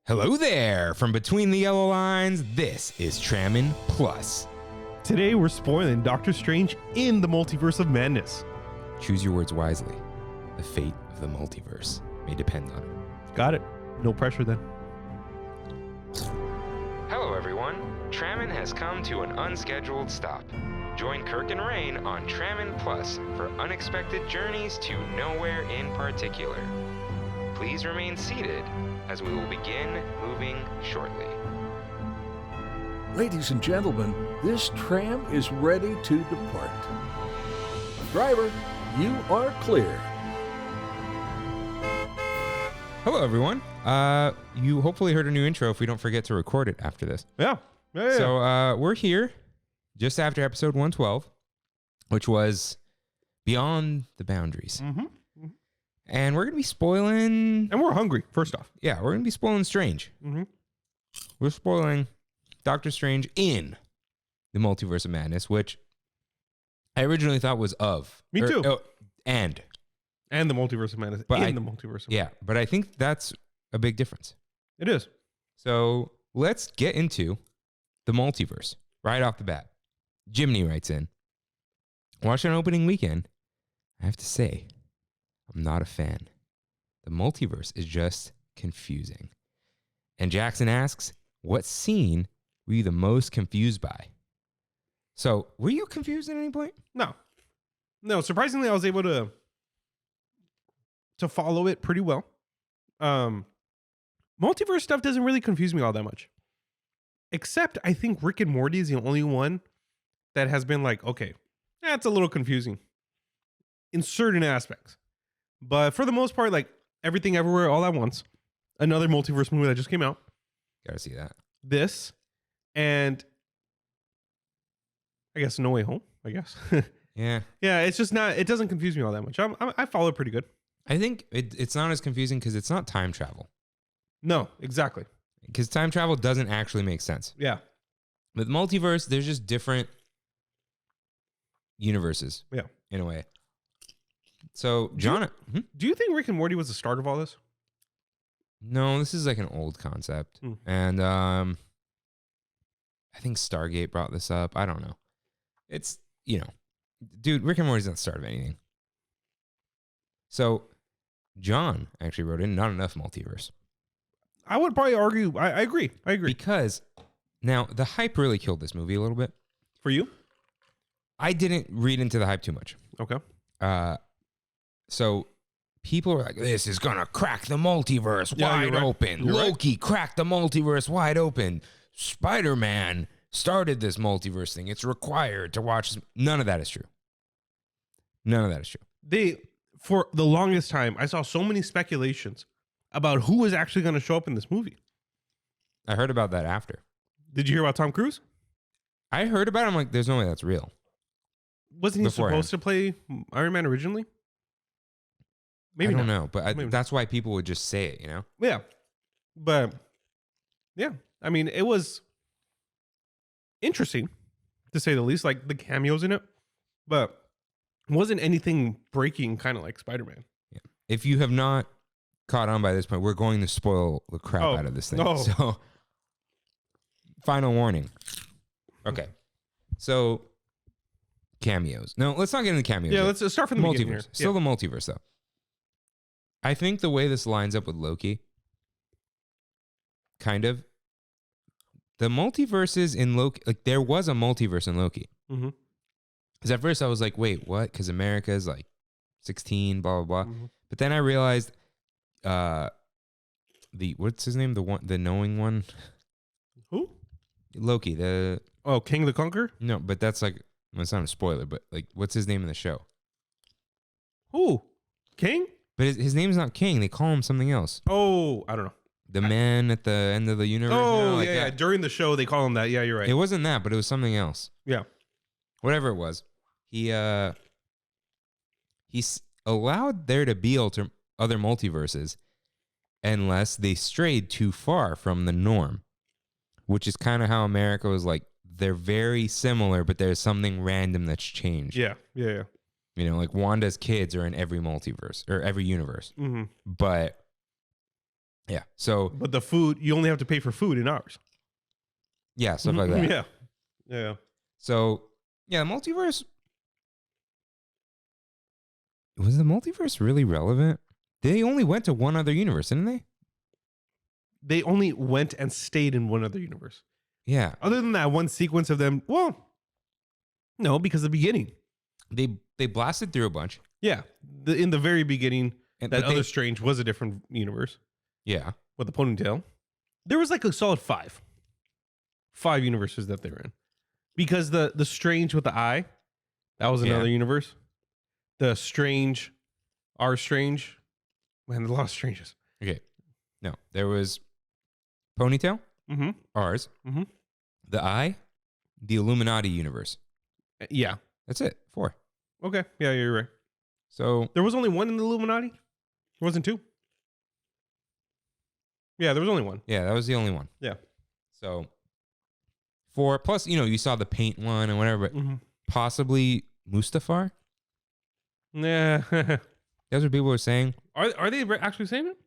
Hello there! From between the yellow lines, this is Trammin Plus. Today we're spoiling Doctor Strange in the Multiverse of Madness. Choose your words wisely. The fate of the multiverse may depend on it. Got it. No pressure then. Hello everyone. Trammin has come to an unscheduled stop. Join Kirk and Rain on Trammin Plus for unexpected journeys to nowhere in particular. Please remain seated as we will begin moving shortly. Ladies and gentlemen, this tram is ready to depart. Driver, you are clear. Hello everyone. You hopefully heard a new intro if we don't forget to record it after this. Yeah. So we're here just after episode 112, which was Beyond the Boundaries. Mm-hmm. And we're going to be spoiling... And we're hungry, first off. Yeah, we're going to be spoiling Strange. Mm-hmm. We're spoiling Doctor Strange in the Multiverse of Madness, which I originally thought was of. Me too. And the Multiverse of Madness. But the Multiverse of Madness. Yeah, but I think that's a big difference. It is. So let's get into the multiverse right off the bat. Jimmy writes in, watching opening weekend, I have to say, I'm not a fan. The multiverse is just confusing. And Jackson asks, what scene were you the most confused by? So, were you confused at any point? No, surprisingly, I was able to follow it pretty well. Multiverse stuff doesn't really confuse me all that much. Except I think Rick and Morty is the only one that has been like, okay, that's a little confusing in certain aspects. But for the most part, like Everything Everywhere All at Once, another multiverse movie that just came out. Gotta see that. This, and I guess No Way Home, I guess. Yeah. Yeah, it's just not, it doesn't confuse me all that much. I follow it pretty good. I think it's not as confusing because it's not time travel. No, exactly. Because time travel doesn't actually make sense. Yeah. With multiverse, there's just different universes. Yeah. In a way. So, John... Do you think Rick and Morty was the start of all this? No, this is like an old concept. And I think Stargate brought this up. I don't know. It's, dude, Rick and Morty's not the start of anything. So, John actually wrote in not enough multiverse. I would probably argue. I agree. Because now the hype really killed this movie a little bit. For you? I didn't read into the hype too much. Okay. So people were like, this is going to crack the multiverse wide open. You're Loki cracked the multiverse wide open. Spider-Man started this multiverse thing. It's required to watch. None of that is true. None of that is true. For the longest time, I saw so many speculations about who was actually going to show up in this movie. I heard about that after. Did you hear about Tom Cruise? I heard about it. I'm like, there's no way that's real. Wasn't he supposed to play Iron Man originally? Maybe I don't not. know, but that's why people would just say it, Yeah. But, yeah. I mean, it was interesting, to say the least, like the cameos in it. But it wasn't anything breaking, kind of like Spider-Man. Yeah. If you have not caught on by this point, we're going to spoil the crap out of this thing. No. So, final warning. Okay. So, cameos. No, let's not get into cameos. Yeah, yet. let's start from the beginning here. Still the multiverse, though. I think the way this lines up with Loki, kind of, the multiverses in Loki, like there was a multiverse in Loki. Mm-hmm. Because at first I was like, wait, what? Because America is like 16, blah, blah, blah. Mm-hmm. But then I realized, what's his name? The knowing one? Who? Loki, King the Conqueror? No, but that's like, well, it's not a spoiler, but like, what's his name in the show? Who? King? But his name's not King. They call him something else. Oh, I don't know. The man at the end of the universe. Oh, like yeah. During the show, they call him that. Yeah, you're right. It wasn't that, but it was something else. Yeah. Whatever it was. He's allowed there to be other multiverses unless they strayed too far from the norm, which is kind of how America was like, they're very similar, but there's something random that's changed. Yeah. Like Wanda's kids are in every multiverse or every universe. Mm-hmm. But Yeah. So But the food, you only have to pay for food in ours. yeah, stuff like that. Yeah. Yeah. So yeah, multiverse. Was the multiverse really relevant? They only went to one other universe, didn't they? They only went and stayed in one other universe. Yeah. Other than that one sequence of them, well, no, because the beginning. They blasted through a bunch. Yeah. In the very beginning, And, that but other they, Strange was a different universe yeah. with a ponytail. There was like a solid 5 universes that they were in. Because the Strange with the eye, that was another universe. The Strange, our Strange, man, there's a lot of Stranges. Okay. No, there was Ponytail, Mm-hmm. ours, Mm-hmm. the Eye, the Illuminati universe. Yeah. That's it. 4. Okay. Yeah, you're right. So There was only one in the Illuminati? There wasn't 2? Yeah, there was only one. yeah, that was the only one. Yeah. So 4 plus, you saw the paint one and whatever, but Mm-hmm. possibly Mustafar. Yeah. That's what people were saying. Are they actually saying it?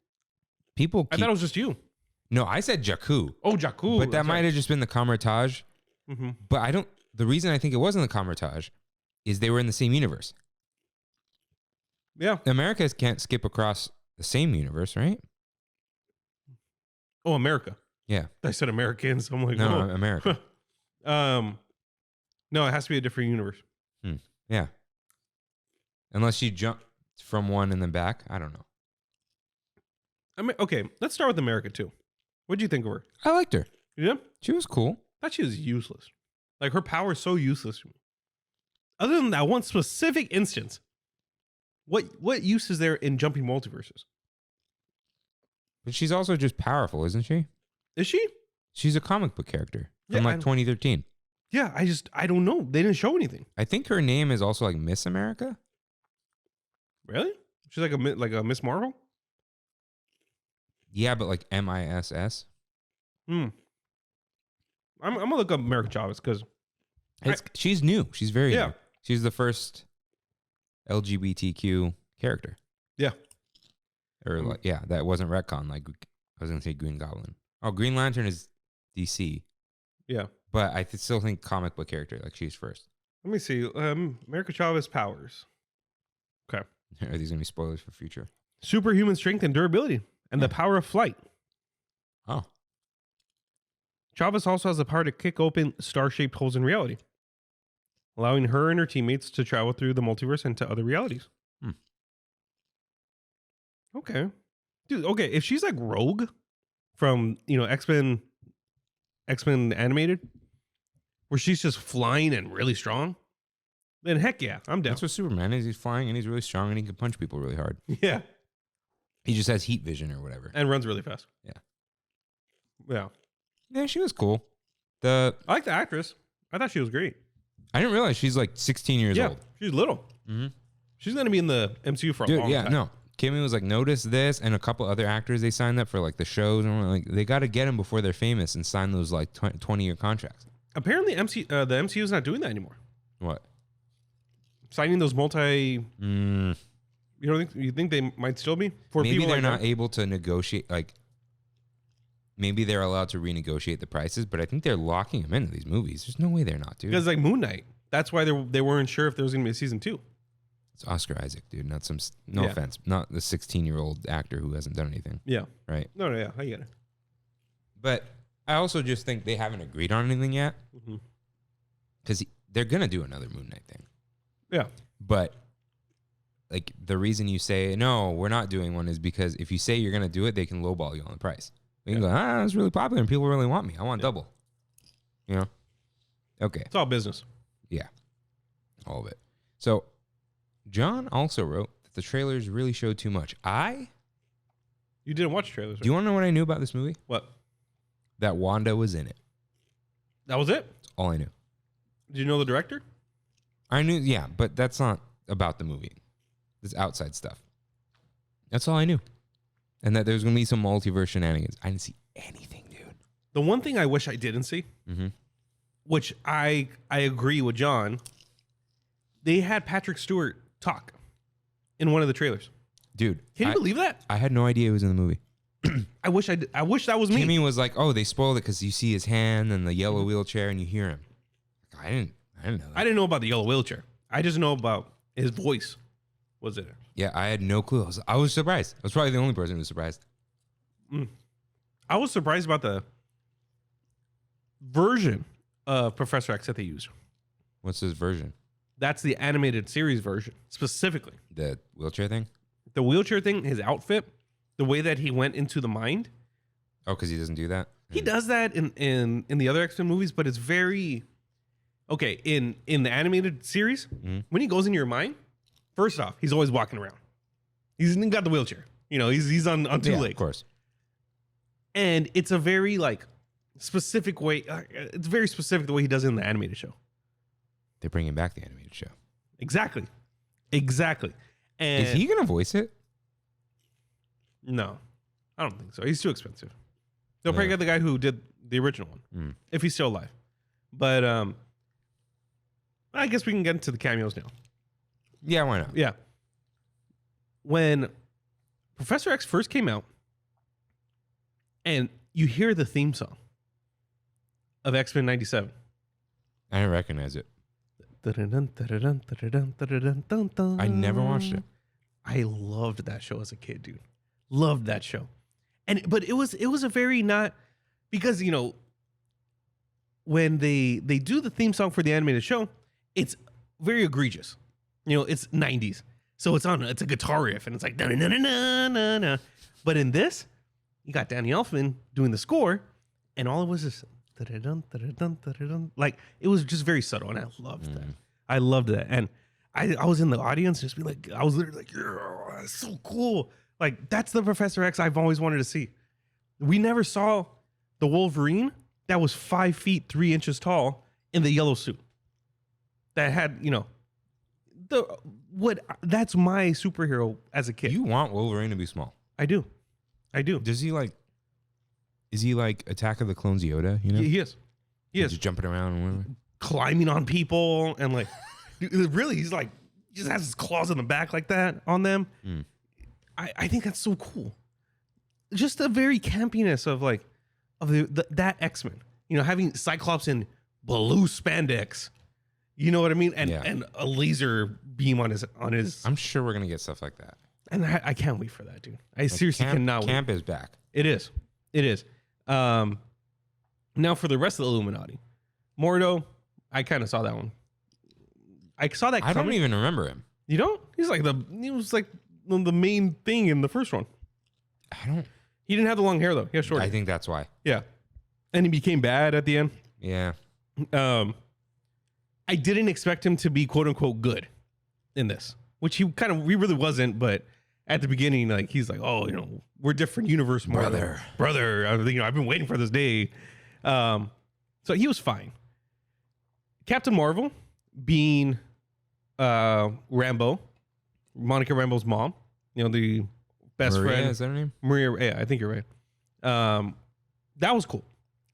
People I keep, thought it was just you. no, I said Jakku, Oh, Jakku. but that might have just been the Kamar-Taj. Mm-hmm. But the reason I think it wasn't the Kamar-Taj is they were in the same universe. Yeah. America can't skip across the same universe, right? Oh, America. Yeah. I said Americans. I'm like, No, oh. America. No, it has to be a different universe. Yeah. Unless you jump from one and then back. I don't know. I mean, okay, let's start with America too. What'd you think of her? I liked her. Yeah, She was cool. I thought she was useless. Like her power is so useless to me. Other than that one specific instance, what use is there in jumping multiverses? But she's also just powerful, isn't she? Is she? She's a comic book character Yeah, from I like know. 2013. Yeah, I don't know. They didn't show anything. I think her name is also like Miss America. Really? She's like a Miss Marvel? Yeah, but like MISS. I'm gonna look up America Chavez because She's new. She's very Yeah. new. She's the first LGBTQ character. Yeah. Or like, yeah, that wasn't retcon. Like I was gonna say Green Goblin. Oh, Green Lantern is DC. yeah. But I still think comic book character, like she's first. Let me see. America Chavez powers. Okay. Are these gonna be spoilers for future? Superhuman strength and durability, and the power of flight. Oh, Chavez also has the power to kick open star-shaped holes in reality, allowing her and her teammates to travel through the multiverse into other realities. Hmm. Okay. Dude, okay, if she's like Rogue from, X-Men animated, where she's just flying and really strong, then heck yeah, I'm down. that's what Superman is. He's flying and he's really strong and he can punch people really hard. Yeah. He just has heat vision or whatever. And runs really fast. Yeah. Yeah. Yeah, she was cool. I I like the actress. I thought she was great. didn't realize she's like 16 years Yeah. old. She's little. Mm-hmm. She's going to be in the MCU for a Dude, long yeah, time. no. Kimmy was like, notice this, and a couple other actors they signed up for like the shows, and we're like, they got to get them before they're famous and sign those like 20-year contracts. Apparently, the MCU is not doing that anymore. What? Signing those multi. Mm, You think they might still be for maybe people they're like not that? able to negotiate. Like, maybe they're allowed to renegotiate the prices, but I think they're locking them into these movies. There's no way they're not, dude. Because like Moon Knight, that's why they weren't sure if there was going to be a season 2. It's Oscar Isaac, dude. Not some. No Yeah. offense, not the 16-year-old actor who hasn't done anything, Yeah. right? No, yeah, I get it. But I also just think they haven't agreed on anything yet, Mhm. because they're gonna do another Moon Knight thing. Yeah. But like the reason you say no, we're not doing one is because if you say you're gonna do it, they can lowball you on the price. They can go, it's really popular and people really want me. I want double. You know? Okay. It's all business. Yeah. All of it. So John also wrote that the trailers really showed too much. You didn't watch trailers, right? Do you want to know what I knew about this movie? What? That Wanda was in it. That was it? That's all I knew. Did you know the director? I knew, yeah, but that's not about the movie. It's outside stuff. That's all I knew. And that there's going to be some multiverse shenanigans. I didn't see anything, dude. The one thing I wish I didn't see, which I agree with John, they had Patrick Stewart talk in one of the trailers. Dude. Can you believe that? I had no idea he was in the movie. I wish that was me. Kimmy was like, "Oh, they spoiled it because you see his hand and the yellow wheelchair, and you hear him." I didn't know that. I didn't know about the yellow wheelchair. I just know about his voice. Was it? Yeah, I had no clue. I was surprised. I was probably the only person who was surprised. I was surprised about the version of Professor X that they used. What's his version? That's the animated series version, specifically. The wheelchair thing? The wheelchair thing, his outfit, the way that he went into the mind. Oh, because he doesn't do that? He does that in the other X-Men movies, but it's very... Okay, in the animated series, when he goes into your mind, first off, he's always walking around. He's got the wheelchair. You know, he's on two legs. Of course. And it's a very, like, specific way. It's very specific the way he does it in the animated show. They're bringing back the animated show. Exactly. And Is he going to voice it? No, I don't think so. He's too expensive. They'll probably get the guy who did the original one, if he's still alive. But I guess we can get into the cameos now. Yeah, why not? Yeah. When Professor X first came out, and you hear the theme song of X-Men 97. I didn't recognize it. I never watched it. I loved that show as a kid, dude. Loved that show. But it was a very not, because, you know, when they do the theme song for the animated show, it's very egregious. You know, it's 90s. So it's a guitar riff and it's like, na na na na na na. But in this, you got Danny Elfman doing the score, and all it was is like, it was just very subtle, and I loved that. I loved that. And I was in the audience just be like, I was literally like, yeah, that's so cool. Like, that's the Professor X I've always wanted to see. We never saw the Wolverine that was 5 feet 3 inches tall in the yellow suit. That had, you know, that's my superhero as a kid. You want Wolverine to be small. I do. Is he like Attack of the Clones Yoda, you know? He is. Just jumping around and whatever. Climbing on people and like, really, he's like, just has his claws in the back like that on them. I think that's so cool. Just the very campiness of like, of that X-Men, you know, having Cyclops in blue spandex, you know what I mean? And a laser beam on his. I'm sure we're going to get stuff like that. And I can't wait for that, dude. I seriously cannot wait. Camp is back. It is. Now for the rest of the Illuminati. Mordo, I kind of saw that one. I saw that. I don't even remember him. You don't? He was like the main thing in the first one. He didn't have the long hair though. He had short. I think that's why. Yeah. And he became bad at the end. Yeah. I didn't expect him to be quote unquote good in this, which he really wasn't. But at the beginning, like, he's like, oh, you know, we're different universe, brother. You know, I've been waiting for this day. So he was fine. Captain Marvel being Rambo, Monica Rambeau's mom, you know, the best Maria, friend. Is that her name? Maria, yeah, I think you're right. That was cool.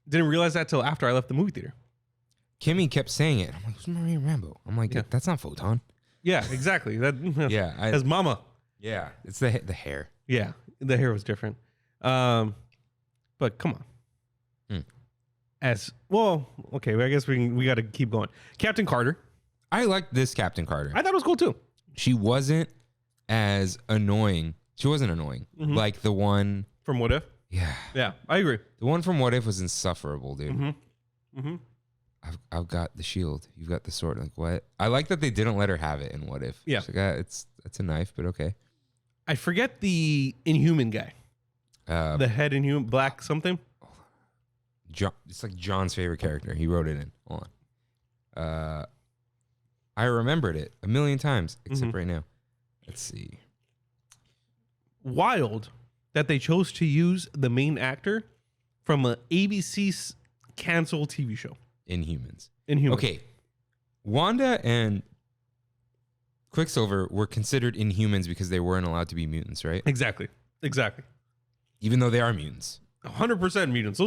Didn't realize that till after I left the movie theater. Kimmy kept saying it. I'm like, who's Maria Rambeau? I'm like, that's not Photon. Yeah, exactly. That his mama. Yeah, it's the hair. Yeah, the hair was different. But come on. As well, okay. I guess we got to keep going. Captain Carter. I liked this Captain Carter. I thought it was cool too. She wasn't as annoying. She wasn't annoying like the one from What If. Yeah, I agree. The one from What If was insufferable, dude. I've got the shield. You've got the sword. Like, what? I like that they didn't let her have it in What If. Yeah, like, it's a knife, but okay. I forget the Inhuman guy. The head Inhuman, Black something. John, it's like John's favorite character. He wrote it in. Hold on. I remembered it a million times, except right now. Let's see. Wild that they chose to use the main actor from an ABC canceled TV show. Inhumans. Okay. Wanda and Quicksilver were considered Inhumans because they weren't allowed to be mutants, right? Exactly. Even though they are mutants. 100% mutants.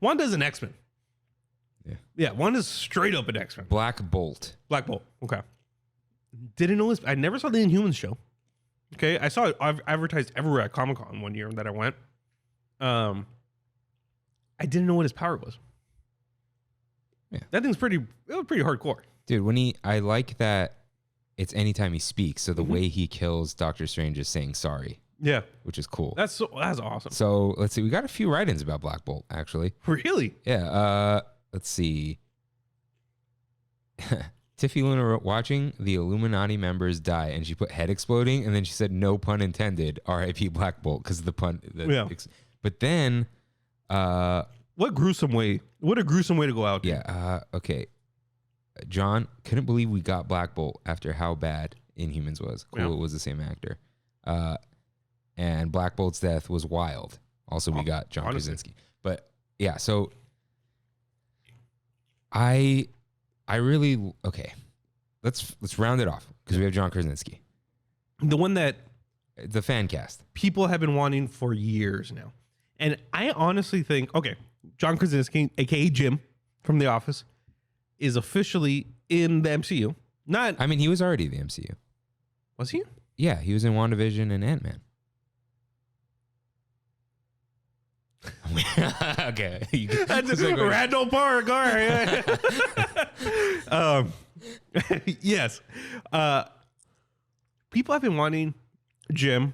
Wanda's an X-Men. Yeah, Wanda's straight up an X-Men. Black Bolt. Okay. Didn't know this. I never saw the Inhumans show. Okay. I saw it advertised everywhere at Comic-Con one year that I went. I didn't know what his power was. Yeah. That thing's pretty hardcore. Dude, I like that it's anytime he speaks. So the Mm-hmm. way he kills Doctor Strange is saying sorry, Yeah. which is cool. That's awesome. So let's see. We got a few write-ins about Black Bolt, actually. Really? Yeah. Let's see. Tiffy Luna wrote, watching the Illuminati members die, and she put head exploding, and then she said, no pun intended, R.I.P. Black Bolt, because of the pun. But then... What a gruesome way to go out. Yeah. Okay. John, couldn't believe we got Black Bolt after how bad Inhumans was. Cool, it was the same actor. And Black Bolt's death was wild. Also, we got John Krasinski. But yeah, so I really okay. Let's round it off because we have John Krasinski, The one that the fan cast. people have been wanting for years now. And I honestly think, okay, John Krasinski, aka Jim from The Office, is officially in the MCU. I mean, he was already the MCU. Was he? Yeah, he was in WandaVision and Ant-Man. Okay. That's Randall Park. All right. Yes. People have been wanting Jim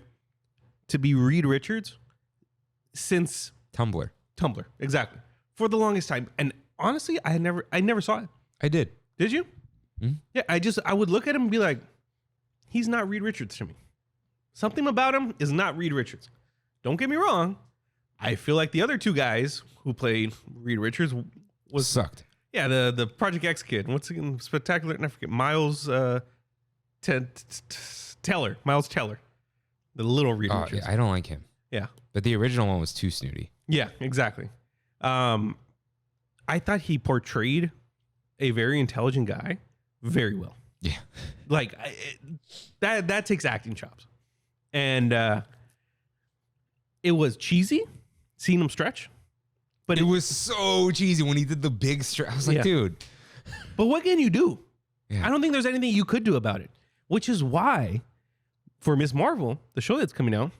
to be Reed Richards since Tumblr. Exactly. For the longest time. And honestly, I never saw it. I did. Did you? Mhm. Yeah, I would look at him and be like, he's not Reed Richards to me. Something about him is not Reed Richards. Don't get me wrong. I feel like the other two guys who played Reed Richards was sucked. Yeah, the Project X kid. What's again? Spectacular? I forget. Miles Teller. Miles Teller. The little Reed Richards. Yeah, I don't like him. Yeah. But the original one was too snooty. Yeah, exactly. I thought he portrayed a very intelligent guy very well. Yeah. Like that takes acting chops. And it was cheesy seeing him stretch. But it was so cheesy when he did the big stretch. I was like, dude. But what can you do? Yeah. I don't think there's anything you could do about it. Which is why, for Ms. Marvel, the show that's coming out,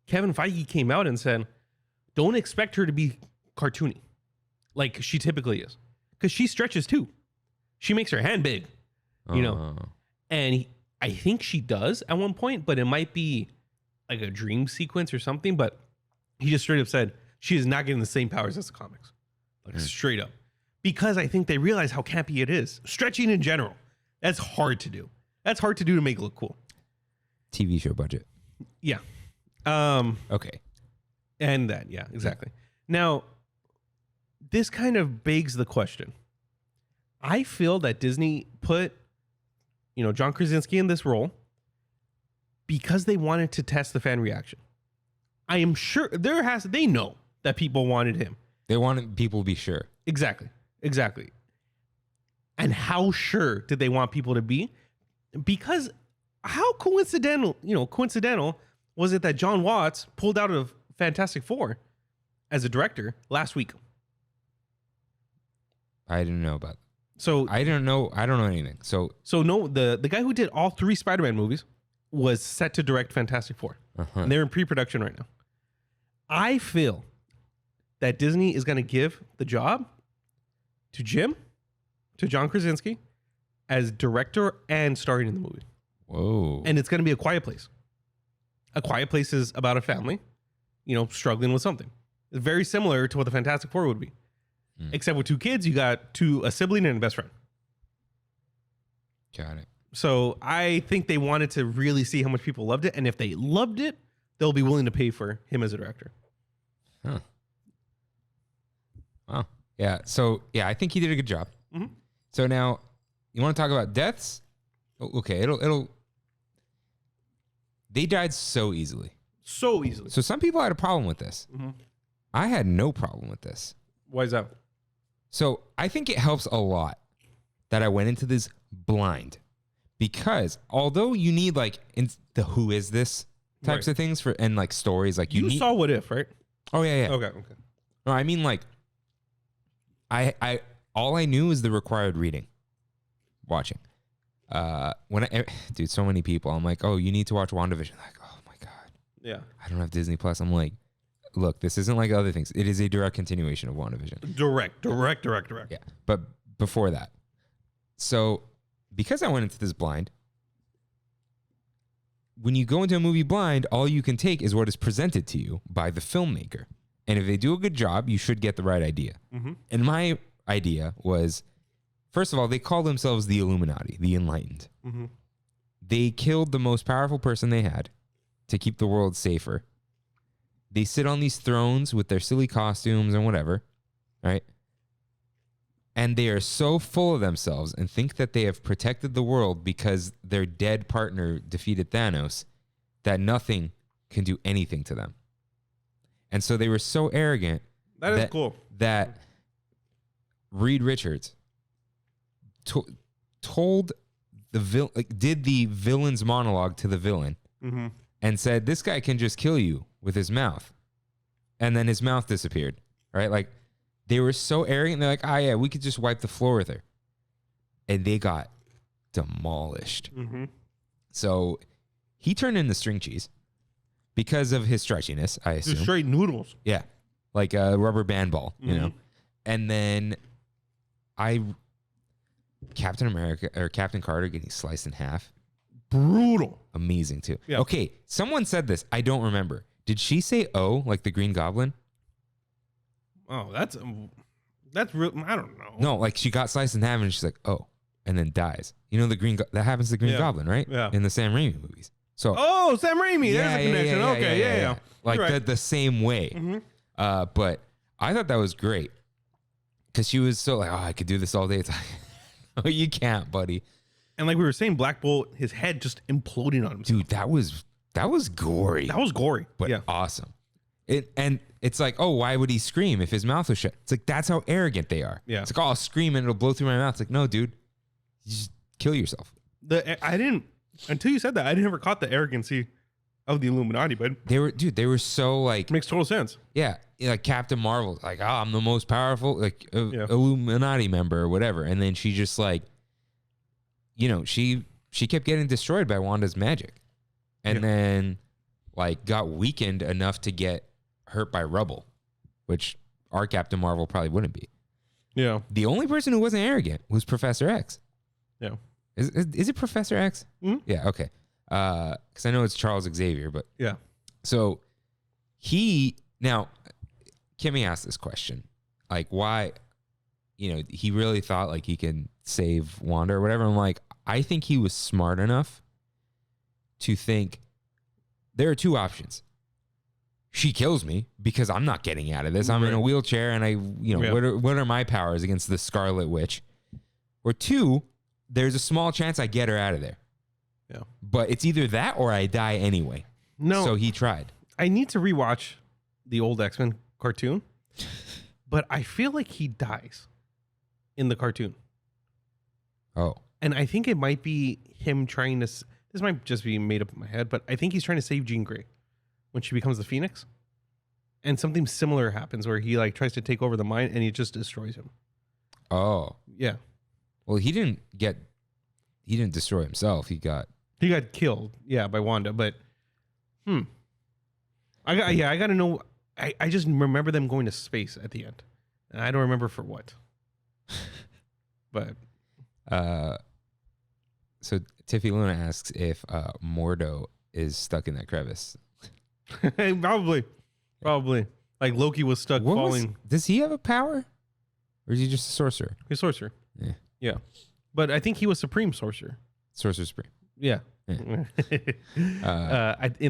Kevin Feige came out and said, don't expect her to be cartoony like she typically is. Because she stretches too. She makes her hand big, you know. And I think she does at one point, but it might be like a dream sequence or something. But he just straight up said, she is not getting the same powers as the comics. Like straight up. Because I think they realize how campy it is. Stretching in general, that's hard to do. That's hard to do to make it look cool. TV show budget. Yeah. Okay. And that, yeah, exactly. Now, this kind of begs the question. I feel that Disney put, John Krasinski in this role because they wanted to test the fan reaction. I am sure they know that people wanted him. They wanted people to be sure. Exactly. And how sure did they want people to be? Because how coincidental was it that John Watts pulled out of Fantastic Four as a director last week? I didn't know about it. So I don't know anything. So no, the guy who did all 3 Spider-Man movies was set to direct Fantastic Four. And they're in pre-production right now. I feel that Disney is going to give the job to John Krasinski as director and starring in the movie. Whoa. And it's going to be A Quiet Place. A Quiet Place is about a family, struggling with something. It's very similar to what the Fantastic Four would be. Except with 2 kids, you got a sibling and a best friend. Got it. So I think they wanted to really see how much people loved it. And if they loved it, they'll be willing to pay for him as a director. Huh. Wow. Yeah. So, yeah, I think he did a good job. Mm-hmm. So now, you want to talk about deaths? Okay, they died so easily. So easily. So some people had a problem with this. Mm-hmm. I had no problem with this. Why is that? So I think it helps a lot that I went into this blind, because although you need like the who is this types of things for and like stories, like you saw What If, right? Oh yeah. Okay. No, I mean like I all I knew is the required reading, watching. Dude, so many people. I'm like, oh, you need to watch WandaVision. Like, oh my god. Yeah. I don't have Disney Plus. I'm like, look, this isn't like other things. It is a direct continuation of WandaVision. Direct. Yeah. But before that, so because I went into this blind, when you go into a movie blind, all you can take is what is presented to you by the filmmaker. And if they do a good job, you should get the right idea. Mm-hmm. And my idea was, first of all, they call themselves the Illuminati, the Enlightened. Mm-hmm. They killed the most powerful person they had to keep the world safer. They sit on these thrones with their silly costumes and whatever, right? And they are so full of themselves and think that they have protected the world because their dead partner defeated Thanos that nothing can do anything to them. And so they were so arrogant That is cool. that Reed Richards told the did the villain's monologue to the villain Mm-hmm. and said, this guy can just kill you with his mouth. And then his mouth disappeared, right? Like, they were so arrogant. They're like, yeah, we could just wipe the floor with her. And they got demolished. Mm-hmm. So he turned into string cheese because of his stretchiness, I assume. Just straight noodles. Yeah. Like a rubber band ball, you know? And then Captain America or Captain Carter getting sliced in half. Brutal. Amazing too. Yeah. Okay. Someone said this. I don't remember. Did she say "oh" like the Green Goblin? Oh, that's real. I don't know. No, like she got sliced in half and she's like, "oh," and then dies. You know that happens to the Green Goblin, right? Yeah. In the Sam Raimi movies. So. Oh, Sam Raimi. There's a connection. Okay. Yeah. Like right. the same way. Mm-hmm. But I thought that was great because she was so like, "oh, I could do this all day." It's like, oh, you can't, buddy. And like we were saying, Black Bolt, his head just imploding on himself. Dude, that was gory. That was gory, But awesome. And it's like, oh, why would he scream if his mouth was shut? It's like, that's how arrogant they are. Yeah. It's like, oh, I'll scream and it'll blow through my mouth. It's like, no, dude, you just kill yourself. I didn't until you said that. I never caught the arrogancy of the Illuminati, but They were so like, makes total sense. yeah, like Captain Marvel, like, oh, I'm the most powerful, like Illuminati member or whatever. And then she just like, you know, she kept getting destroyed by Wanda's magic, and then like got weakened enough to get hurt by rubble, which our Captain Marvel probably wouldn't be. Yeah. The only person who wasn't arrogant was Professor X. Yeah. Is it Professor X? Mm-hmm. Yeah. Okay. Because I know it's Charles Xavier, but Yeah. so now, Kimmy asked this question, like, why, you know, he really thought like he can save Wanda or whatever. I'm like, I think he was smart enough to think there are two options. She kills me because I'm not getting out of this. I'm in a wheelchair and what are my powers against the Scarlet Witch? Or two, there's a small chance I get her out of there. Yeah. But it's either that or I die anyway. No. So he tried. I need to rewatch the old X-Men cartoon, but I feel like he dies in the cartoon. Oh. And I think it might be him trying to, this might just be made up in my head, but I think he's trying to save Jean Grey when she becomes the Phoenix. And something similar happens where he like tries to take over the mind and he just destroys him. Oh. Yeah. Well, he didn't destroy himself. He got killed, by Wanda, but I got to know. I just remember them going to space at the end. And I don't remember for what. But so Tiffy Luna asks if Mordo is stuck in that crevice. Probably. Like Loki was stuck falling. Does he have a power? Or is he just a sorcerer? He's sorcerer. Yeah. But I think he was Supreme Sorcerer. Sorcerer Supreme. Yeah. In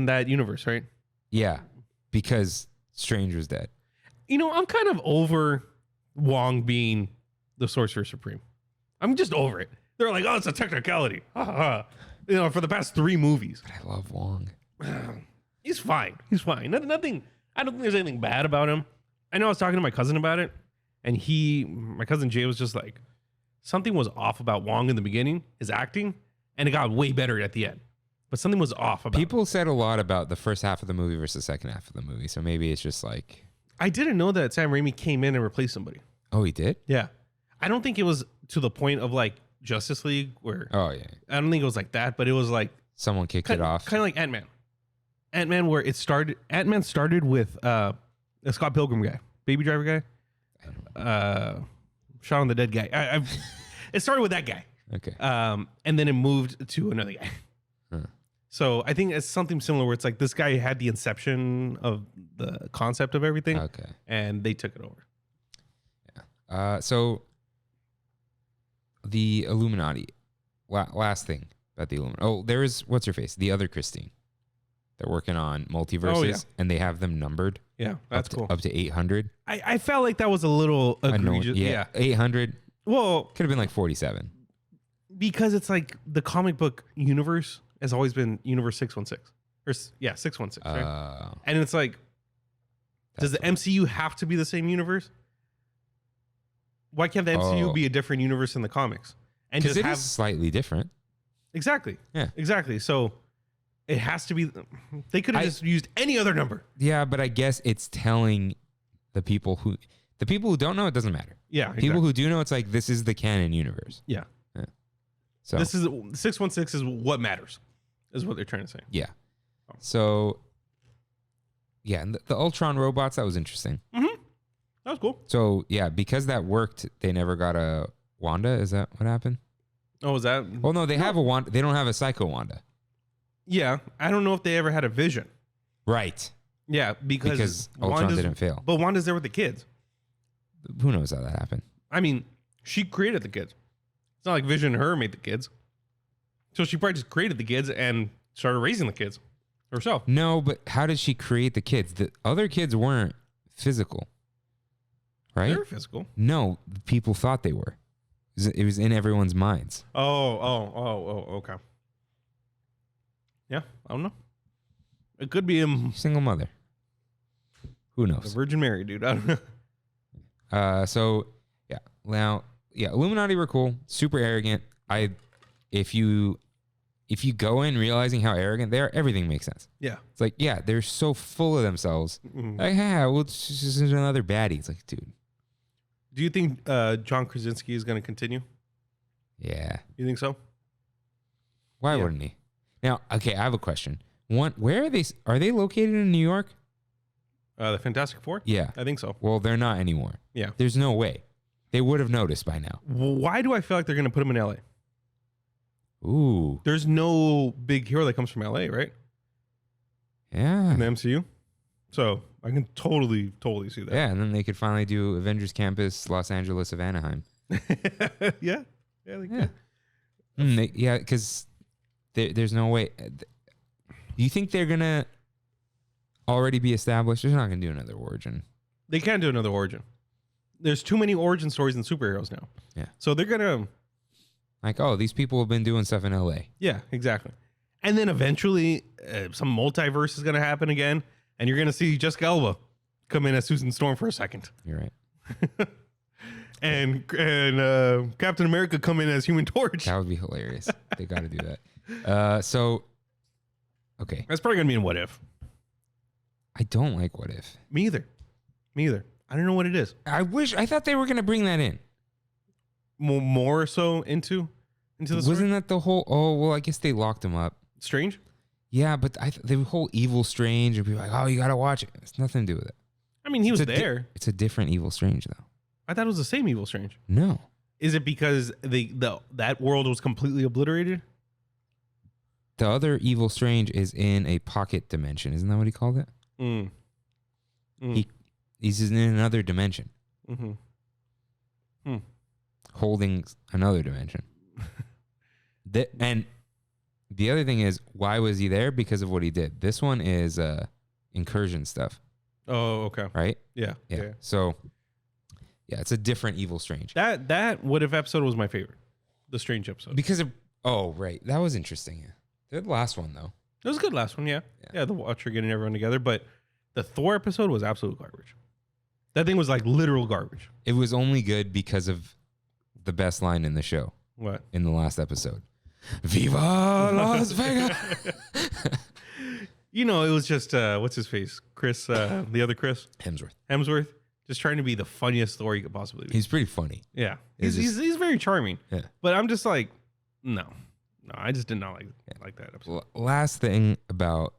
that universe, right? Yeah. Because Strange was dead. You know, I'm kind of over Wong being the Sorcerer Supreme. I'm just over it. They're like, oh, it's a technicality. You know, for the past 3 movies. But I love Wong. He's fine. Nothing. I don't think there's anything bad about him. I know I was talking to my cousin about it, and my cousin Jay was just like, something was off about Wong in the beginning, his acting, and it got way better at the end. But something was off about People said a lot about the first half of the movie versus the second half of the movie, so maybe it's just like... I didn't know that Sam Raimi came in and replaced somebody. Oh, he did? Yeah. I don't think it was to the point of like Justice League where... Oh, yeah. I don't think it was like that, but it was like... Someone kicked it off. Kind of like Ant-Man. Ant-Man where it started... Ant-Man started with The Scott Pilgrim guy, Baby Driver guy, Shaun of the Dead guy. It started with that guy. Okay. And then it moved to another guy. Huh. So I think it's something similar where it's like this guy had the inception of the concept of everything. Okay. And they took it over. So the Illuminati. Last thing about the Illuminati. Oh, there is what's her face? The other Christine. They're working on multiverses, and they have them numbered. Yeah, that's cool. Up to 800. I felt like that was a little egregious. Yeah, 800. Well, Could have been like 47. because it's like the comic book universe has always been Universe 616. Or 616, right? And it's like, does the MCU have to be the same universe? Why can't the MCU be a different universe in the comics? And Because just it have is slightly different. exactly. Yeah. Exactly. So it has to be. They could have just used any other number. Yeah, but I guess it's telling the people who don't know, it doesn't matter. Yeah. Exactly. People who do know, it's like, this is the canon universe. Yeah. So This is 616 is what matters, is what they're trying to say. yeah. So yeah, and the Ultron robots, that was interesting. Mm-hmm. That was cool. So yeah, because that worked, they never got a Wanda. Is that what happened? Oh, is that? Well, no, they have a Wanda. They don't have a Psycho Wanda. Yeah. I don't know if they ever had a Vision. Right. Yeah, because Ultron didn't fail. But Wanda's there with the kids. Who knows how that happened? I mean, she created the kids. It's not like Vision and her made the kids. So she probably just created the kids and started raising the kids herself. No, but how did she create the kids? The other kids weren't physical, right? They were physical. No, people thought they were. It was in everyone's minds. Oh, okay. Yeah, I don't know. It could be Single mother. Who the knows? Virgin Mary, dude. I don't know. So yeah, now Illuminati were cool, super arrogant. If you go in realizing how arrogant they are, everything makes sense. Yeah. It's like, yeah, they're so full of themselves. Mhm. Like, yeah, well, it's just another baddie. It's like, dude. Do you think John Krasinski is going to continue? Yeah. You think so? Why Yeah. wouldn't he? Now, okay, I have a question. Where are they? Are they located in New York? The Fantastic Four? Yeah. I think so. Well, they're not anymore. Yeah. There's no way. They would have noticed by now. Why do I feel like they're going to put him in LA? Ooh. There's no big hero that comes from LA, right? Yeah. In the MCU. So I can totally see that. Yeah, and then they could finally do Avengers Campus, Los Angeles of Anaheim. Yeah. Yeah. They Yeah. could. Yeah, because there's no way. Do you think they're going to already be established? They're not going to do another origin. They can do another origin. There's too many origin stories in superheroes now. Yeah. So they're going to. Like, oh, these people have been doing stuff in LA. Yeah, exactly. And then eventually some multiverse is going to happen again. And you're going to see Jessica Alba come in as Susan Storm for a second. You're right. and Captain America come in as Human Torch. That would be hilarious. They got to do that. So, okay. That's probably going to be in What If. I don't like What If. Me either. I don't know what it is. I thought they were going to bring that in. More so into the story? Wasn't that the whole, oh, well, I guess they locked him up. Strange? Yeah, but the whole Evil Strange, and people are like, oh, you got to watch it. It's nothing to do with it. I mean, he was It's there. It's a different Evil Strange, though. I thought it was the same Evil Strange. No. Is it because that world was completely obliterated? The other Evil Strange is in a pocket dimension. Isn't that what he called it? Mm. He's in another dimension, Mm-hmm. holding another dimension. And the other thing is, why was he there? Because of what he did. This one is incursion stuff. Oh, okay. Right? Yeah. So, yeah, it's a different Evil Strange. That What If episode was my favorite. The Strange episode. Because of, oh, right. That was interesting. Yeah. The last one, though. It was a good last one, yeah. Yeah, the Watcher getting everyone together. But the Thor episode was absolute garbage. That thing was like literal garbage. It was only good because of the best line in the show. What? In the last episode. Viva Las Vegas! You know, it was just, what's his face? Chris, the other Chris? Hemsworth. Just trying to be the funniest Thor he could possibly be. He's pretty funny. Yeah. He's very charming. Yeah. But I'm just like, no, I just did not like that episode. Last thing about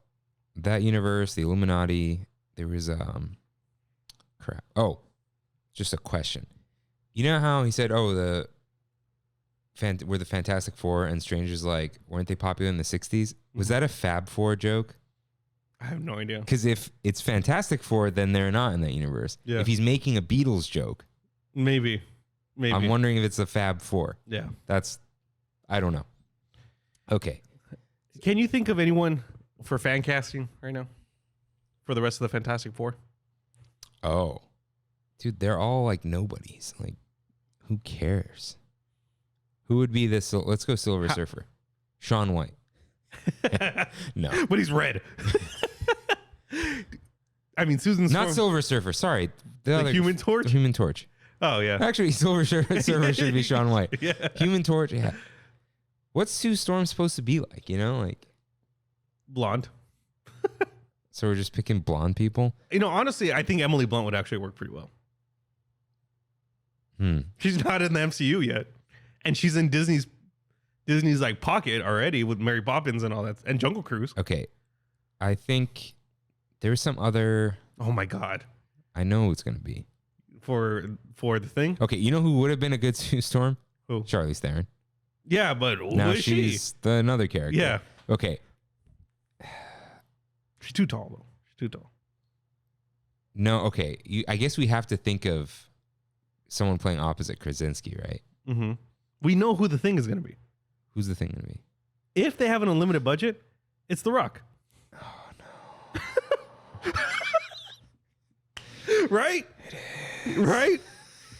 that universe, the Illuminati, there was crap. Oh, just a question. You know how he said, "Oh, we're the Fantastic Four," and Stranger's like, weren't they popular in the 60s? Was that a Fab Four joke? I have no idea. Because if it's Fantastic Four, then they're not in that universe. Yeah. If he's making a Beatles joke, Maybe. I'm wondering if it's a Fab Four. Yeah. I don't know. Okay. Can you think of anyone for fan casting right now for the rest of the Fantastic Four? Oh, dude, they're all like nobodies. Like, who cares? Who would be this? Let's go Silver Surfer. Shaun White. No. But he's red. I mean, Susan Storm. Not Silver Surfer. Sorry. The Human Torch? The Human Torch. Oh, yeah. Actually, Silver Surfer should be Shaun White. Yeah. Human Torch, yeah. What's Sue Storm supposed to be like, you know? Like Blonde. So we're just picking blonde people? You know, honestly, I think Emily Blunt would actually work pretty well. She's not in the MCU yet. And she's in Disney's like pocket already with Mary Poppins and all that, and Jungle Cruise. Okay. I think there's some other... Oh, my God. I know who it's going to be. For the thing? Okay, you know who would have been a good Sue Storm? Who? Charlize Theron. Yeah, but Now who is she? she's another character. Yeah. Okay. She's too tall, though. She's too tall. No, okay. I guess we have to think of someone playing opposite Krasinski, right? Mm-hmm. We know who the thing is going to be. Who's the thing going to be? If they have an unlimited budget, it's The Rock. Oh, no. Right? It is. Right?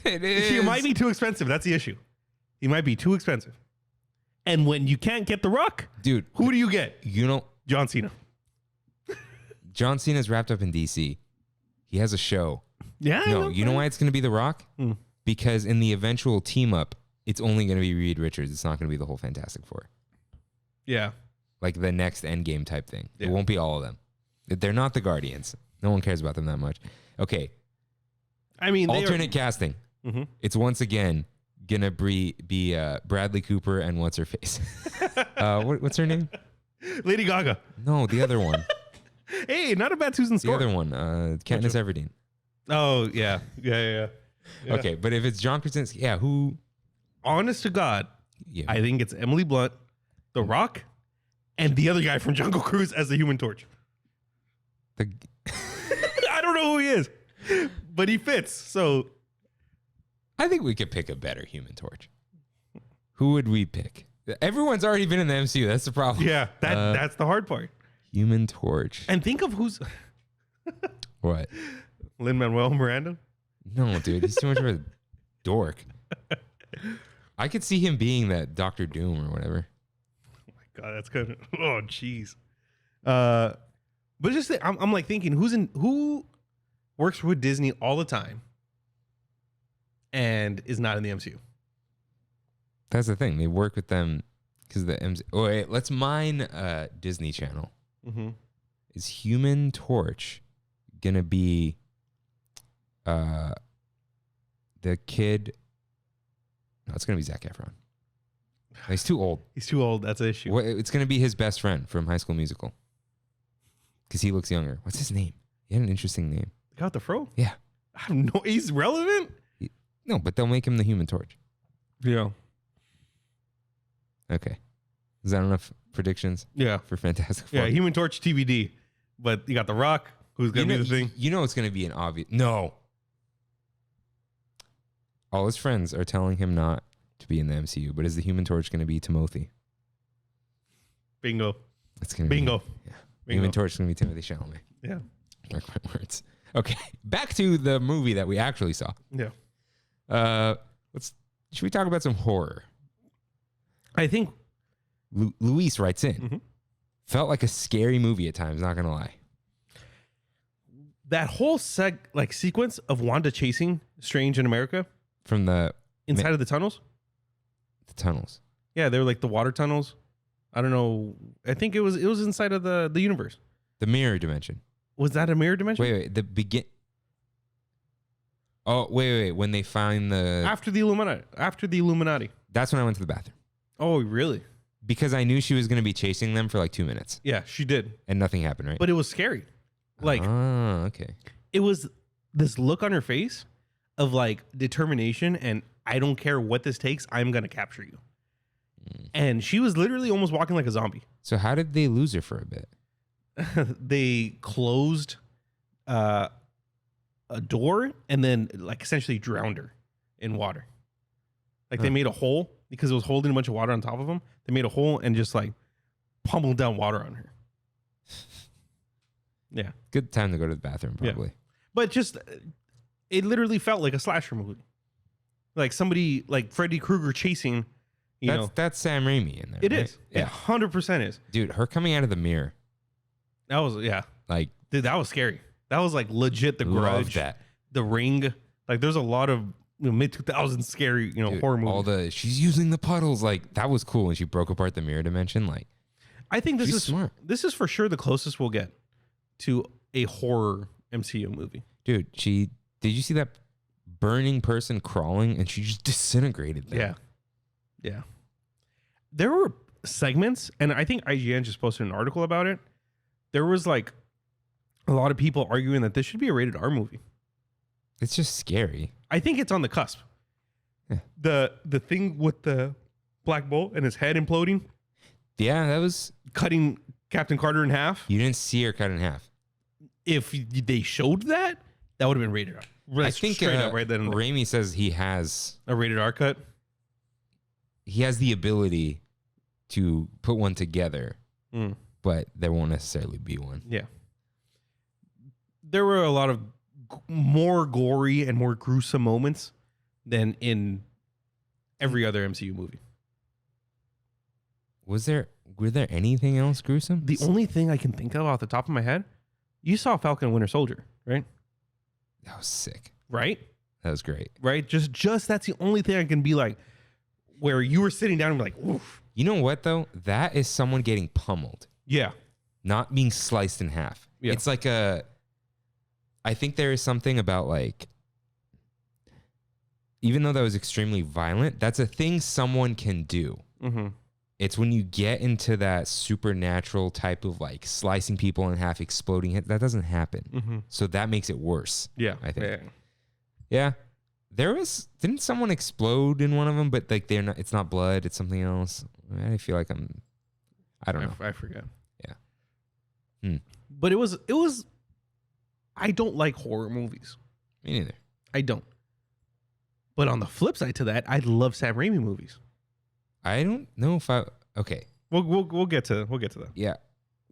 It is. He might be too expensive. That's the issue. He might be too expensive. And when you can't get The Rock, dude, who do you get? You know, John Cena. John Cena's wrapped up in DC. He has a show. Yeah. No, you know why it's going to be The Rock? Mm. Because in the eventual team up, it's only going to be Reed Richards. It's not going to be the whole Fantastic Four. Yeah. Like the next Endgame type thing. Yeah. It won't be all of them. They're not the Guardians. No one cares about them that much. Okay. I mean, alternate casting. Mm-hmm. It's once again going to be Bradley Cooper and what's her face? What's her name? Lady Gaga. No, the other one. Hey, not a bad Susan Storm. The other one, Katniss Everdeen. Oh, yeah. Yeah. Okay, but if it's John Krasinski, yeah, who? Honest to God, Yeah. I think it's Emily Blunt, The Rock, and the other guy from Jungle Cruise as the Human Torch. I don't know who he is, but he fits. So I think we could pick a better Human Torch. Who would we pick? Everyone's already been in the MCU. That's the problem. yeah, that's the hard part. Human Torch. And think of who's What? Lin-Manuel Miranda. No, dude, he's too much of a dork. I could see him being that Dr. Doom or whatever. Oh my God, that's good. Oh, jeez. But just I'm like thinking, who works with Disney all the time and is not in the MCU? That's the thing. They work with them because the MCU. Oh, wait, let's mine Disney Channel. Mm-hmm. Is Human Torch gonna be the kid? No, it's gonna be Zac Efron. He's too old. He's too old. That's an issue. It's gonna be his best friend from High School Musical because he looks younger. What's his name? He had an interesting name. The guy with the fro? Yeah. I have no. He's relevant. No, but they'll make him the Human Torch. Yeah. Okay. Is that enough predictions? Yeah. For Fantastic Four? Yeah. Human Torch TBD. But you got The Rock, who's gonna be the thing. You know it's gonna be an obvious. No. All his friends are telling him not to be in the MCU, but is the Human Torch going to be Timothy? Bingo. It's going to Bingo. be. Yeah. Bingo. Human Torch is going to be Timothée Chalamet. Yeah. Mark my words. Okay. Back to the movie that we actually saw. Yeah. Should we talk about some horror? I think Luis writes in. Mm-hmm. Felt like a scary movie at times, not going to lie. that whole sequence of Wanda chasing Strange in America From the inside of the tunnels. The tunnels. Yeah, they were like the water tunnels. I don't know. I think it was inside of the universe. The mirror dimension. Was that a mirror dimension? Wait. Oh, wait. When they find the... After the Illuminati. That's when I went to the bathroom. Oh, really? Because I knew she was going to be chasing them for like 2 minutes. Yeah, she did. And nothing happened, right? But it was scary. Like, okay. it was this look on her face of like determination and I don't care what this takes, I'm gonna capture you. And she was literally almost walking like a zombie. So how did they lose her for a bit? They closed a door and then like essentially drowned her in water. Like they made a hole because it was holding a bunch of water on top of them. They made a hole and just like pummeled down water on her. Yeah. Good time to go to the bathroom, probably. Yeah. But just, it literally felt like a slasher movie. Like somebody, like Freddy Krueger chasing, you know. That's Sam Raimi in there. It right? is. Yeah. It 100% is. Dude, her coming out of the mirror. That was, yeah. Like, Dude, that was scary. That was like legit the love Grudge, that. The Ring. Like there's a lot of mid 2000s scary, Dude, horror movies. she's using the puddles. Like, that was cool when she broke apart the mirror dimension. Like, I think this she's is smart. This is for sure the closest we'll get to a horror MCU movie. Dude, did you see that burning person crawling and she just disintegrated them? Yeah. Yeah. There were segments, and I think IGN just posted an article about it. There was like a lot of people arguing that this should be a rated R movie. It's just scary. I think it's on the cusp. Yeah. The thing with the Black Bolt and his head imploding, Yeah, that was... cutting Captain Carter in half. You didn't see her cut in half. If they showed that, that would have been rated R. I think straight up right then and there. Raimi says he has A rated R cut. the ability to put one together, Mm. but there won't necessarily be one. Yeah. There were a lot of more gory and more gruesome moments than in every other MCU movie. Were there anything else gruesome? The only thing I can think of off the top of my head, you saw Falcon and Winter Soldier, right? That was sick. Right? That was great. Right? Just that's the only thing I can be like, where you were sitting down and be like, oof. You know what though? That is someone getting pummeled, Yeah. not being sliced in half. Yeah. It's like I think there is something about like, even though that was extremely violent, that's a thing someone can do. Mm-hmm. It's when you get into that supernatural type of like slicing people in half, exploding it, that doesn't happen. Mm-hmm. So that makes it worse. Yeah. I think. Yeah. Yeah. Didn't someone explode in one of them, but like it's not blood, it's something else. I feel like I don't know. I forget. Yeah. But it was, I don't like horror movies. Me neither. I don't. But on the flip side to that, I love Sam Raimi movies. I don't know if okay. We'll get to that. Yeah.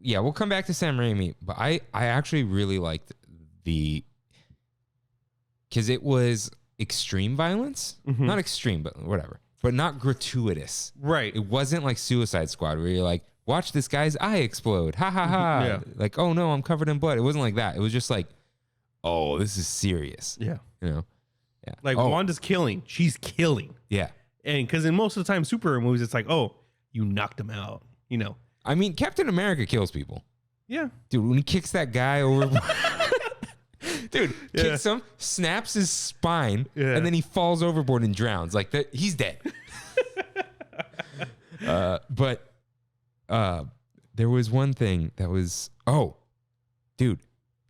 Yeah, we'll come back to Sam Raimi, but I actually really liked because it was extreme violence. Mhm. Not extreme, but whatever. But not gratuitous. Right. It wasn't like Suicide Squad where you're like, watch this guy's eye explode. Ha ha ha. Yeah. Like, oh no, I'm covered in blood. It wasn't like that. It was just like, oh, this is serious. Yeah. You know? Yeah. Like oh, Wanda's killing. She's killing. yeah. And because in most of the time superhero movies, it's like, oh, you knocked him out. You know. I mean, Captain America kills people. Yeah. Dude, when he kicks that guy over, dude, Yeah. kicks him, snaps his spine, Yeah. and then he falls overboard and drowns. Like that, he's dead. But there was one thing that was, dude,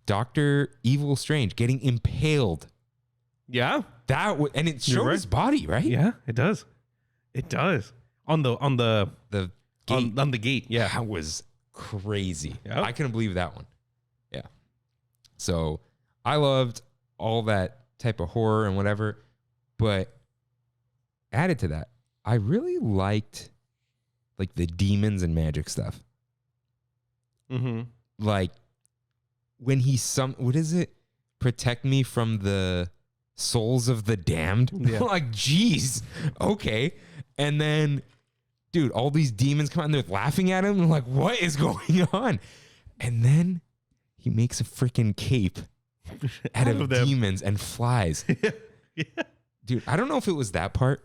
Dr. Evil Strange getting impaled. Yeah. And it You're showed right. his body, right? Yeah. It does. It does. On the The gate. on the gate. Yeah. That was crazy. Yeah. I couldn't believe that one. Yeah. So I loved all that type of horror and whatever, but added to that, I really liked like the demons and magic stuff. Mm-hmm. Like when what is it? Protect me from the souls of the damned. Yeah. Like, geez. Okay. And then, dude, all these demons come out and they're laughing at him. And like, what is going on? And then he makes a freaking cape out of them. demons and flies. Yeah. Dude, I don't know if it was that part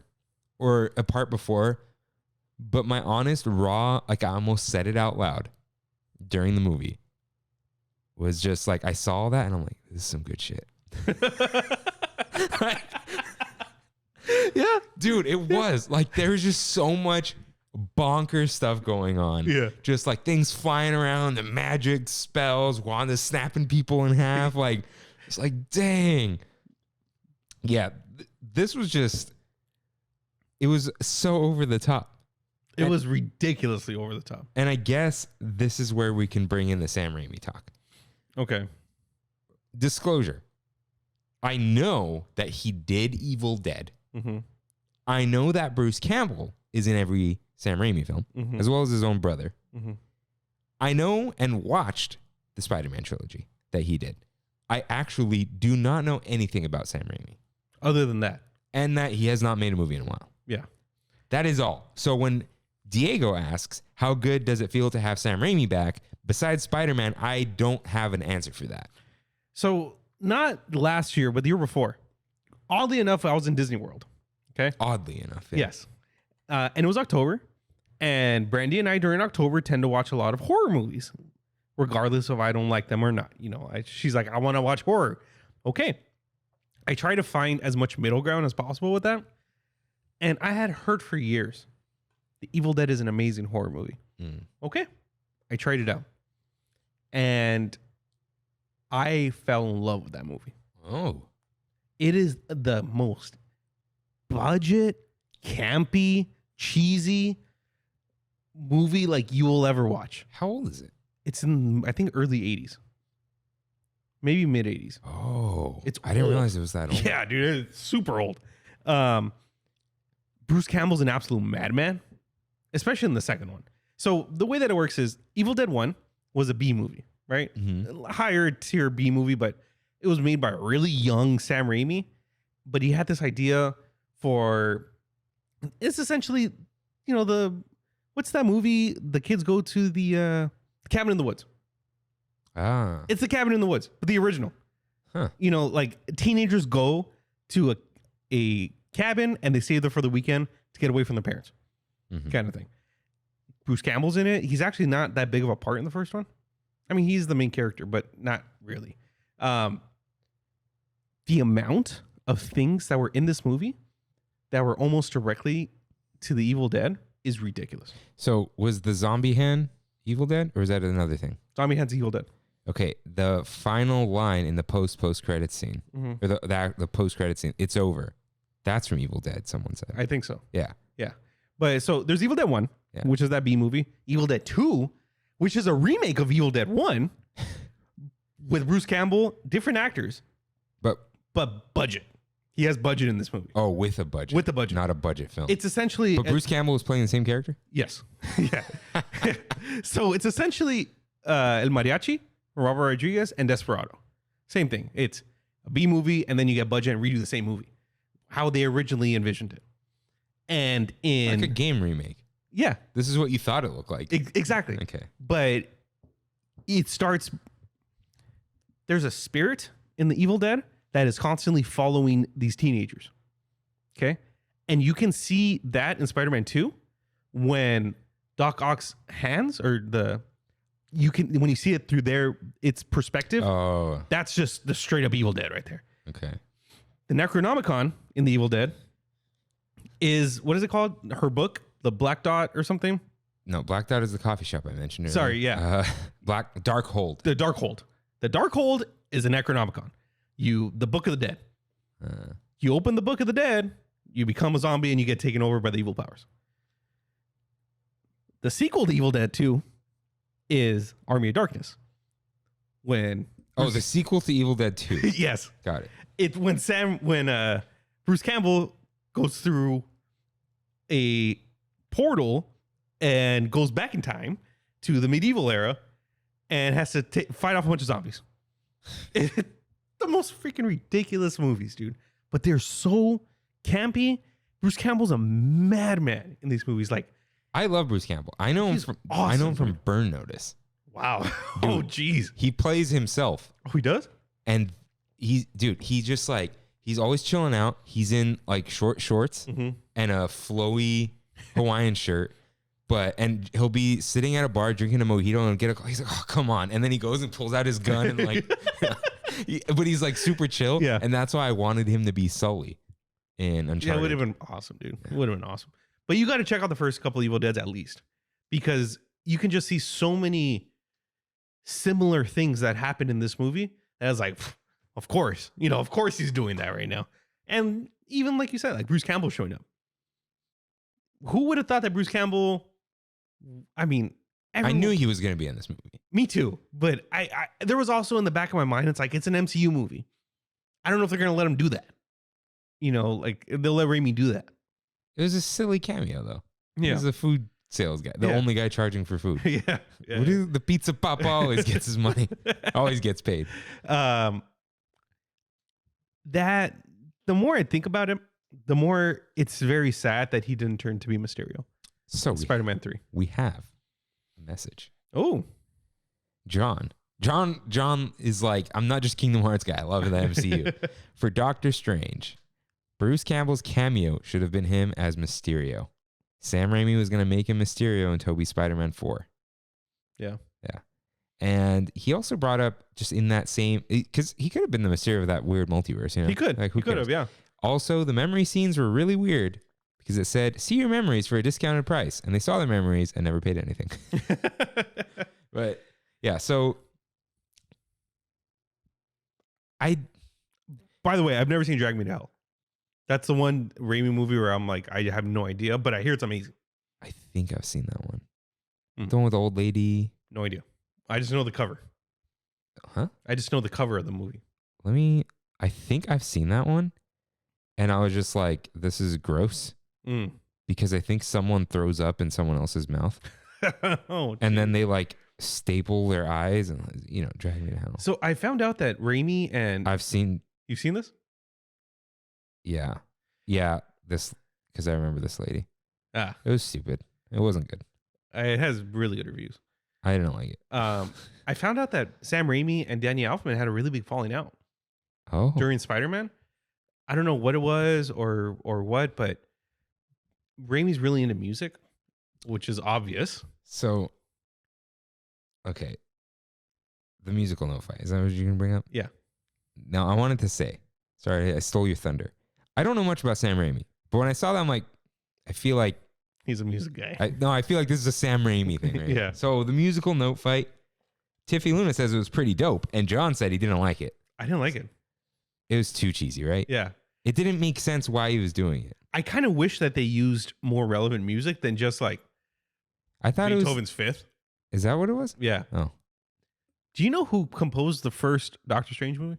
or a part before, but my honest, raw, like I almost said it out loud during the movie, was just like, I saw that and I'm like, this is some good shit. Like, Yeah. dude, it was like, there was just so much bonkers stuff going on. Yeah. Just like things flying around, the magic spells, Wanda snapping people in half. Like, It's like, dang. Yeah, this was just, it was so over the top. It was ridiculously over the top. And I guess this is where we can bring in the Sam Raimi talk. Okay. Disclosure. I know that he did Evil Dead. Mm-hmm. I know that Bruce Campbell is in every Sam Raimi film, Mm-hmm. as well as his own brother. Mm-hmm. I know and watched the Spider-Man trilogy that he did. I actually do not know anything about Sam Raimi. Other than that. And that he has not made a movie in a while. Yeah. That is all. So when Diego asks, how good does it feel to have Sam Raimi back? Besides Spider-Man, I don't have an answer for that. So not last year, but the year before. Oddly enough, I was in Disney World. Okay. Oddly enough. Yeah. Yes. And it was October. And Brandy and I during October tend to watch a lot of horror movies, regardless of I don't like them or not. You know, she's like, I want to watch horror. Okay. I try to find as much middle ground as possible with that. And I had heard for years, The Evil Dead is an amazing horror movie. Mm. Okay. I tried it out. And I fell in love with that movie. Oh. It is the most budget, campy, cheesy movie like you will ever watch. How old is it? It's in, I think, early 80s. Maybe mid 80s. Oh. It's I didn't old. realize it was that old. Yeah, dude, it's super old. Bruce Campbell's an absolute madman, especially in the second one. So the way that it works is Evil Dead 1 was a B movie, right? Mm-hmm. Higher tier B movie, but it was made by a really young Sam Raimi. But he had this idea for, it's essentially, you know, what's that movie? The kids go to the Cabin in the Woods. Ah. It's the Cabin in the Woods, but the original. Huh. You know, like teenagers go to a cabin and they stay there for the weekend to get away from their parents, Mhm. kind of thing. Bruce Campbell's in it. He's actually not that big of a part in the first one. I mean, he's the main character, but not really. The amount of things that were in this movie that were almost directly to the Evil Dead is ridiculous. So was the zombie hand Evil Dead, or is that another thing? Zombie Hands Evil Dead. Okay, the final line in the post credit scene, Mm-hmm. or the post credit scene, it's over. That's from Evil Dead. Someone said. I think so. Yeah. Yeah. But so there's Evil Dead 1, Yeah. which is that B movie. Evil Dead 2, which is a remake of Evil Dead 1 with Bruce Campbell, different actors, But budget. He has budget in this movie. oh, with a budget. With a budget. Not a budget film. It's essentially... But Bruce Campbell was playing the same character? Yes. Yeah. So it's essentially El Mariachi, Robert Rodriguez, and Desperado. Same thing. It's a B movie, and then you get budget and redo the same movie. How they originally envisioned it. And in... Like a game remake. Yeah. This is what you thought it looked like. Exactly. Okay. But it starts... There's a spirit in the Evil Dead that is constantly following these teenagers. Okay? And you can see that in Spider-Man 2 when Doc Ock's hands or when you see it through its perspective, Oh, that's just the straight up Evil Dead right there. okay. The Necronomicon in the Evil Dead is, what is it called? Her book, The Black Dot or something? No, Black Dot is the coffee shop I mentioned earlier. Sorry, yeah. Darkhold. The Darkhold. The Darkhold is a Necronomicon. The Book of the Dead. You open the Book of the Dead, you become a zombie and you get taken over by the evil powers. The sequel to Evil Dead 2 is Army of Darkness. The sequel to Evil Dead 2. yes. Got it. When Bruce Campbell goes through a portal and goes back in time to the medieval era and has to fight off a bunch of zombies. The most freaking ridiculous movies, dude. But they're so campy. Bruce Campbell's a madman in these movies. Like, I love Bruce Campbell. I know him from Burn Notice. wow. Dude. Oh, geez. He plays himself. Oh, he does? And he's just like, he's always chilling out. He's in like short shorts Mm-hmm. and a flowy Hawaiian shirt. And he'll be sitting at a bar drinking a mojito and he's like, oh, come on. And then he goes and pulls out his gun and like, but he's like super chill. Yeah. And that's why I wanted him to be Sully in Uncharted. Yeah, it would have been awesome, dude. It would have been awesome. But you got to check out the first couple Evil Deads at least, because you can just see so many similar things that happened in this movie. That was like, of course, of course he's doing that right now. And even like you said, like Bruce Campbell showing up. Who would have thought that Bruce Campbell? I mean, I knew he was going to be in this movie. Me too, but I there was also in the back of my mind, it's like it's an MCU movie. I don't know if they're going to let him do that. Like they'll let Raimi do that. It was a silly cameo though. Yeah, He's a food sales guy, the only guy charging for food. yeah. The pizza papa always gets his money, always gets paid. That the more I think about it, the more it's very sad that he didn't turn to be Mysterio. So Spider-Man 3. We have a message. Oh, John is like, I'm not just Kingdom Hearts guy. I love the MCU. For Doctor Strange, Bruce Campbell's cameo should have been him as Mysterio. Sam Raimi was going to make him Mysterio in Tobey's Spider-Man 4. Yeah. And he also brought up just in that same, because he could have been the Mysterio of that weird multiverse. He could. Like, He could have, yeah. Also, the memory scenes were really weird because it said, see your memories for a discounted price. And they saw their memories and never paid anything. But yeah, so By the way, I've never seen Drag Me to Hell. That's the one Raimi movie where I'm like, I have no idea, but I hear it's amazing. I think I've seen that one. Mm. The one with the old lady. No idea. I just know the cover. Huh? I just know the cover of the movie. I think I've seen that one. And I was just like, this is gross. Mm. Because I think someone throws up in someone else's mouth. Oh, and then they like staple their eyes and, drag me to hell. So I found out that Raimi and you've seen this? Yeah. Yeah. Because I remember this lady. It was stupid. It wasn't good. It has really good reviews. I didn't like it. I found out that Sam Raimi and Danny Elfman had a really big falling out during Spider-Man. I don't know what it was or what, but Raimi's really into music, which is obvious. So, okay. The musical note fight. Is that what you're going to bring up? Yeah. Now, I wanted to say, sorry, I stole your thunder. I don't know much about Sam Raimi, but when I saw that, I'm like, I feel like he's a music guy. I feel like this is a Sam Raimi thing, right? Yeah. So the musical note fight, Tiffy Luna says it was pretty dope, and John said he didn't like it. I didn't like it. It was too cheesy, right? Yeah. It didn't make sense why he was doing it. I kind of wish that they used more relevant music than just like I thought Beethoven's Fifth. Is that what it was? Yeah. Oh. Do you know who composed the first Doctor Strange movie?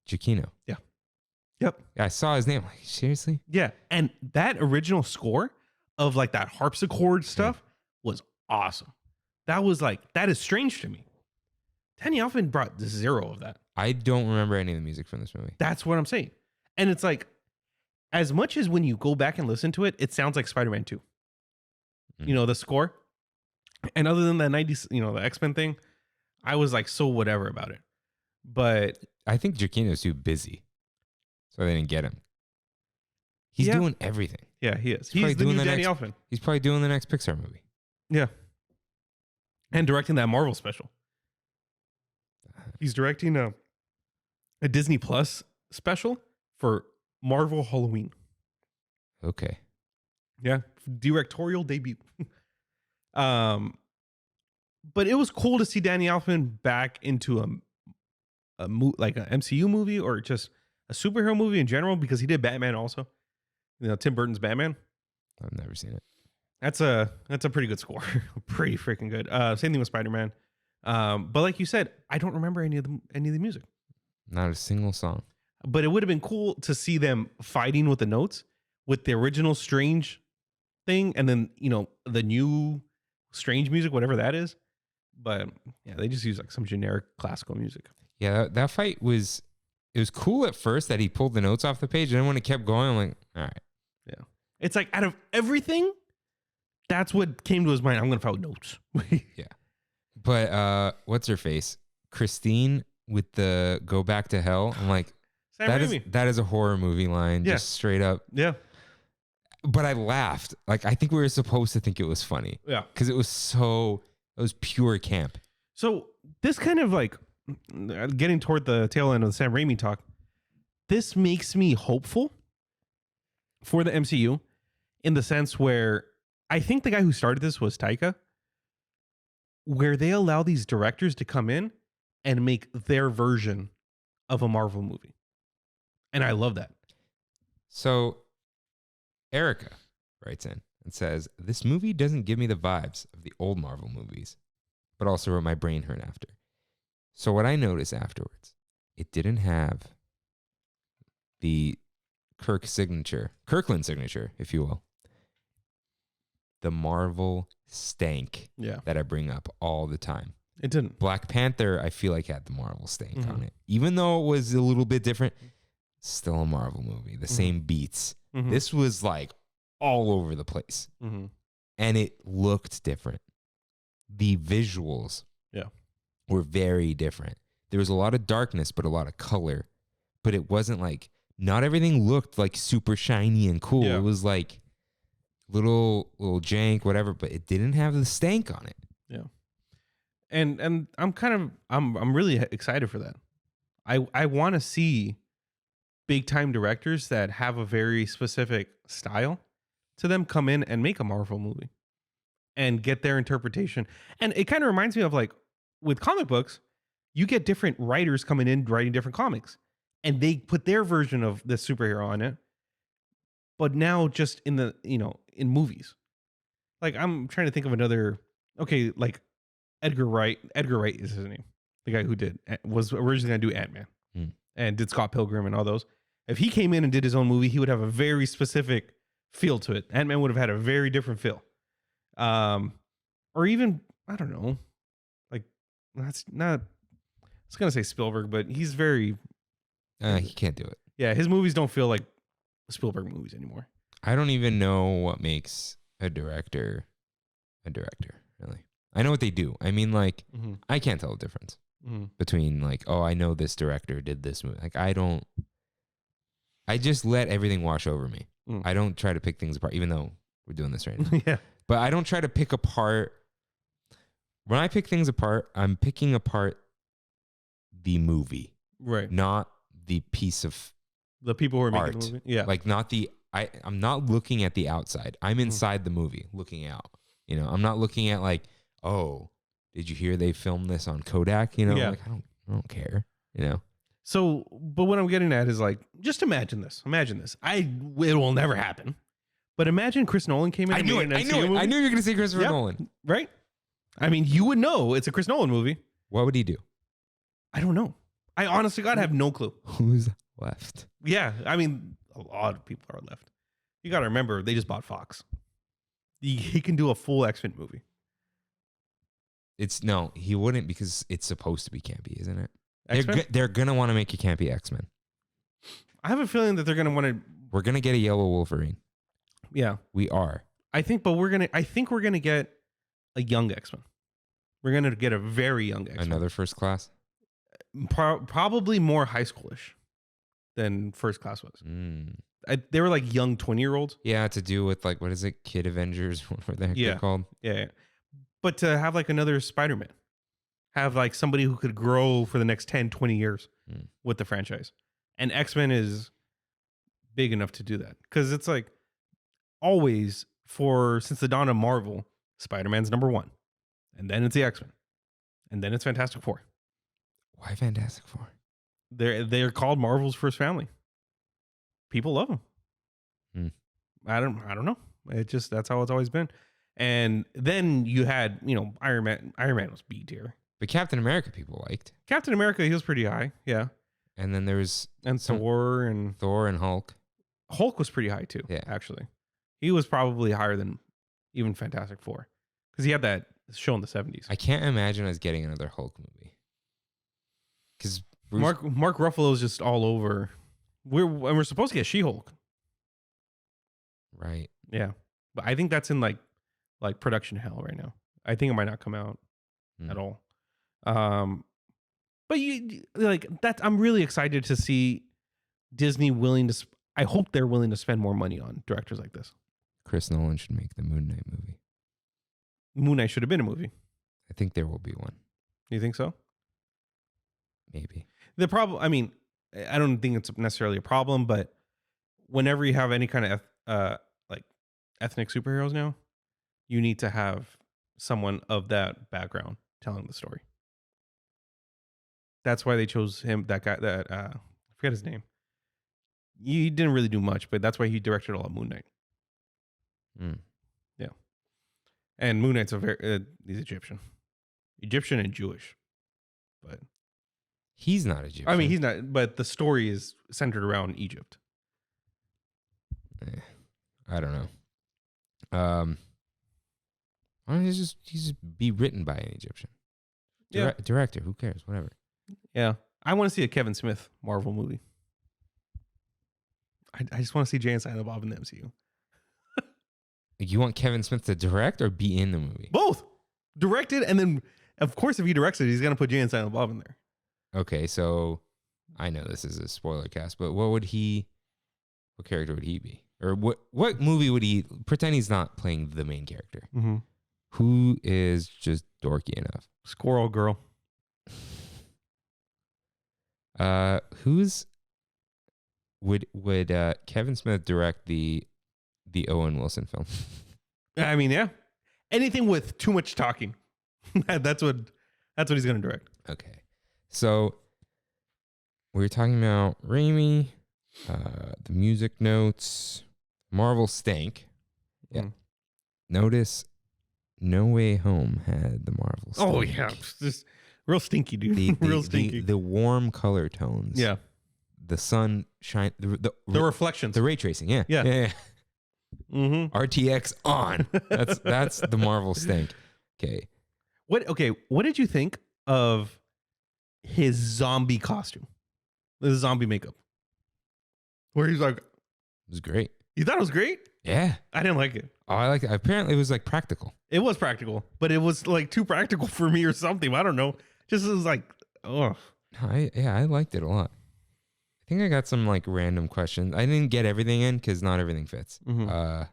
Giacchino. Yeah. Yep. I saw his name. Like, seriously? Yeah. And that original score of like that harpsichord stuff was awesome. That is strange to me. Danny Elfman brought zero of that. I don't remember any of the music from this movie. That's what I'm saying. And it's like, as much as when you go back and listen to it, it sounds like Spider-Man 2. The score. And other than the 90s, the X-Men thing, I was like so whatever about it. But I think Giacchino's too busy. So they didn't get him. He's doing everything. Yeah, he is. He's the new Danny Elfman. He's probably doing the next Pixar movie. Yeah. And directing that Marvel special. He's directing a Disney Plus special for Marvel Halloween. Okay. Yeah. Directorial debut. But it was cool to see Danny Elfman back into like an MCU movie or just a superhero movie in general, because he did Batman also. Tim Burton's Batman. I've never seen it. That's a pretty good score. Pretty freaking good. Same thing with Spider-Man. But like you said, I don't remember any of the music. Not a single song. But it would have been cool to see them fighting with the notes with the original Strange thing, and then the new Strange music, whatever that is. But yeah, they just use like some generic classical music. Yeah, that fight was cool at first that he pulled the notes off the page, and then when it kept going, I'm like, all right. Yeah. It's like out of everything, that's what came to his mind. I'm going to fight with notes. Yeah. But what's her face? Christine with the go back to hell. I'm like, that is a horror movie line. Yeah. Just straight up. Yeah. But I laughed. Like, I think we were supposed to think it was funny. Yeah. Because it was pure camp. So this kind of like getting toward the tail end of the Sam Raimi talk, this makes me hopeful for the MCU in the sense where I think the guy who started this was Taika, where they allow these directors to come in and make their version of a Marvel movie. And I love that. So Erica writes in and says, this movie doesn't give me the vibes of the old Marvel movies, but also wrote my brain hurt after. So what I noticed afterwards, it didn't have the Kirkland signature, if you will. The Marvel stank that I bring up all the time. It didn't. Black Panther, I feel like had the Marvel stank on it. Even though it was a little bit different, still a Marvel movie. The same beats. This was like all over the place. And it looked different. The visuals were very different. There was a lot of darkness, but a lot of color. But it wasn't like, not everything looked like super shiny and cool. It was like little jank, whatever, but it didn't have the stank on it. Yeah. And I'm really excited for that. I want to see big time directors that have a very specific style to them come in and make a Marvel movie and get their interpretation. And it kind of reminds me of like with comic books, you get different writers coming in writing different comics and they put their version of the superhero on it. But now just in the, in movies, like I'm trying to think of another, like Edgar Wright is his name. The guy who was originally going to do Ant-Man and did Scott Pilgrim and all those. If he came in and did his own movie, he would have a very specific feel to it. Ant-Man would have had a very different feel. Or even, I don't know, like that's not, I was going to say Spielberg, but he's very. He can't do it. Yeah, his movies don't feel like Spielberg movies anymore. I don't even know what makes a director, really. I know what they do. I mean, like, I can't tell the difference between, like, oh, I know this director did this movie. Like, I just let everything wash over me. I don't try to pick things apart, even though we're doing this right now. Yeah. But I don't try to pick apart. When I pick things apart, I'm picking apart the movie. Right. Not the piece of the people who are art. making the movie. Yeah. Like, not the, I'm not looking at the outside. I'm inside the movie looking out. I'm not looking at like, oh, did you hear they filmed this on Kodak? Like I don't care. So, but what I'm getting at is like, just imagine this. It will never happen. But imagine Chris Nolan came in. I knew it. I knew you were going to say Christopher Nolan. Right? I mean, you would know it's a Chris Nolan movie. What would he do? I don't know. I honestly, God, have no clue. Who's left? Yeah. I mean, a lot of people are left. You got to remember, they just bought Fox. He can do a full X-Men movie. No, he wouldn't because it's supposed to be campy, isn't it? X-Men? They're going to want to make a campy X-Men. I have a feeling that they're going to want to. We're going to get a yellow Wolverine. Yeah. We are. I think we're going to get a young X-Men. We're going to get a very young X-Men. Another first class? Probably more high schoolish than First Class was. They were like young 20-year-olds. Yeah, to do with like, what is it? Kid Avengers? What the heck they're called? Yeah. But to have like another Spider-Man. Have like somebody who could grow for the next 10, 20 years with the franchise. And X-Men is big enough to do that. Because it's like always since the dawn of Marvel, Spider-Man's number one. And then it's the X-Men. And then it's Fantastic Four. Why Fantastic Four? They're called Marvel's first family. People love them. I don't know. That's how it's always been. And then you had, Iron Man. Iron Man was B tier. But Captain America people liked. Captain America, he was pretty high. Yeah. And then there was Thor and Hulk. Hulk was pretty high too. Yeah. Actually, he was probably higher than even Fantastic Four because he had that show in the 70s. I can't imagine us getting another Hulk movie. Because Mark Ruffalo's just all over. We're supposed to get She-Hulk. Right. Yeah. But I think that's in like production hell right now. I think it might not come out at all. But you like that. I'm really excited to see Disney willing to. I hope they're willing to spend more money on directors like this. Chris Nolan should make the Moon Knight movie. Moon Knight should have been a movie. I think there will be one. You think so? Maybe. The problem. I mean, I don't think it's necessarily a problem, but whenever you have any kind of like ethnic superheroes now, you need to have someone of that background telling the story. That's why they chose him. That guy. I forget his name. He didn't really do much, but that's why he directed all of Moon Knight. Mm. Yeah, and Moon Knight's he's Egyptian and Jewish, but He's not Egyptian. I mean he's not. But the story is centered around Egypt. I don't know. Why don't he just be written by an Egyptian? Director, who cares? Whatever. Yeah, I want to see a Kevin Smith Marvel movie. I just want to see Jay and Silent Bob in the MCU. You want Kevin Smith to direct or be in the movie? Both directed, and then of course if he directs it, he's gonna put Jay and Silent Bob in there. Okay, so I know this is a spoiler cast, but what character would he be? Or what movie would he pretend he's not playing the main character? Mm-hmm. Who is just dorky enough? Squirrel Girl. Would Kevin Smith direct the Owen Wilson film? I mean, yeah, anything with too much talking. that's what he's gonna direct. Okay, so we were talking about Raimi, the music notes, Marvel stank. Yeah, notice No Way Home had the Marvel stank. Oh yeah, just real stinky, dude. Real stinky. The warm color tones. Yeah. The sun shine. The reflections. The ray tracing. Yeah. Yeah. Mm-hmm. RTX on. That's the Marvel stank. Okay. What did you think of his zombie costume? The zombie makeup. Where he's like, it was great. You thought it was great? Yeah. I didn't like it. Oh, I like it. Apparently it was like practical. It was practical, but it was like too practical for me or something. I don't know. Just it was like, oh. I liked it a lot. I think I got some like random questions. I didn't get everything in because not everything fits. Mm-hmm.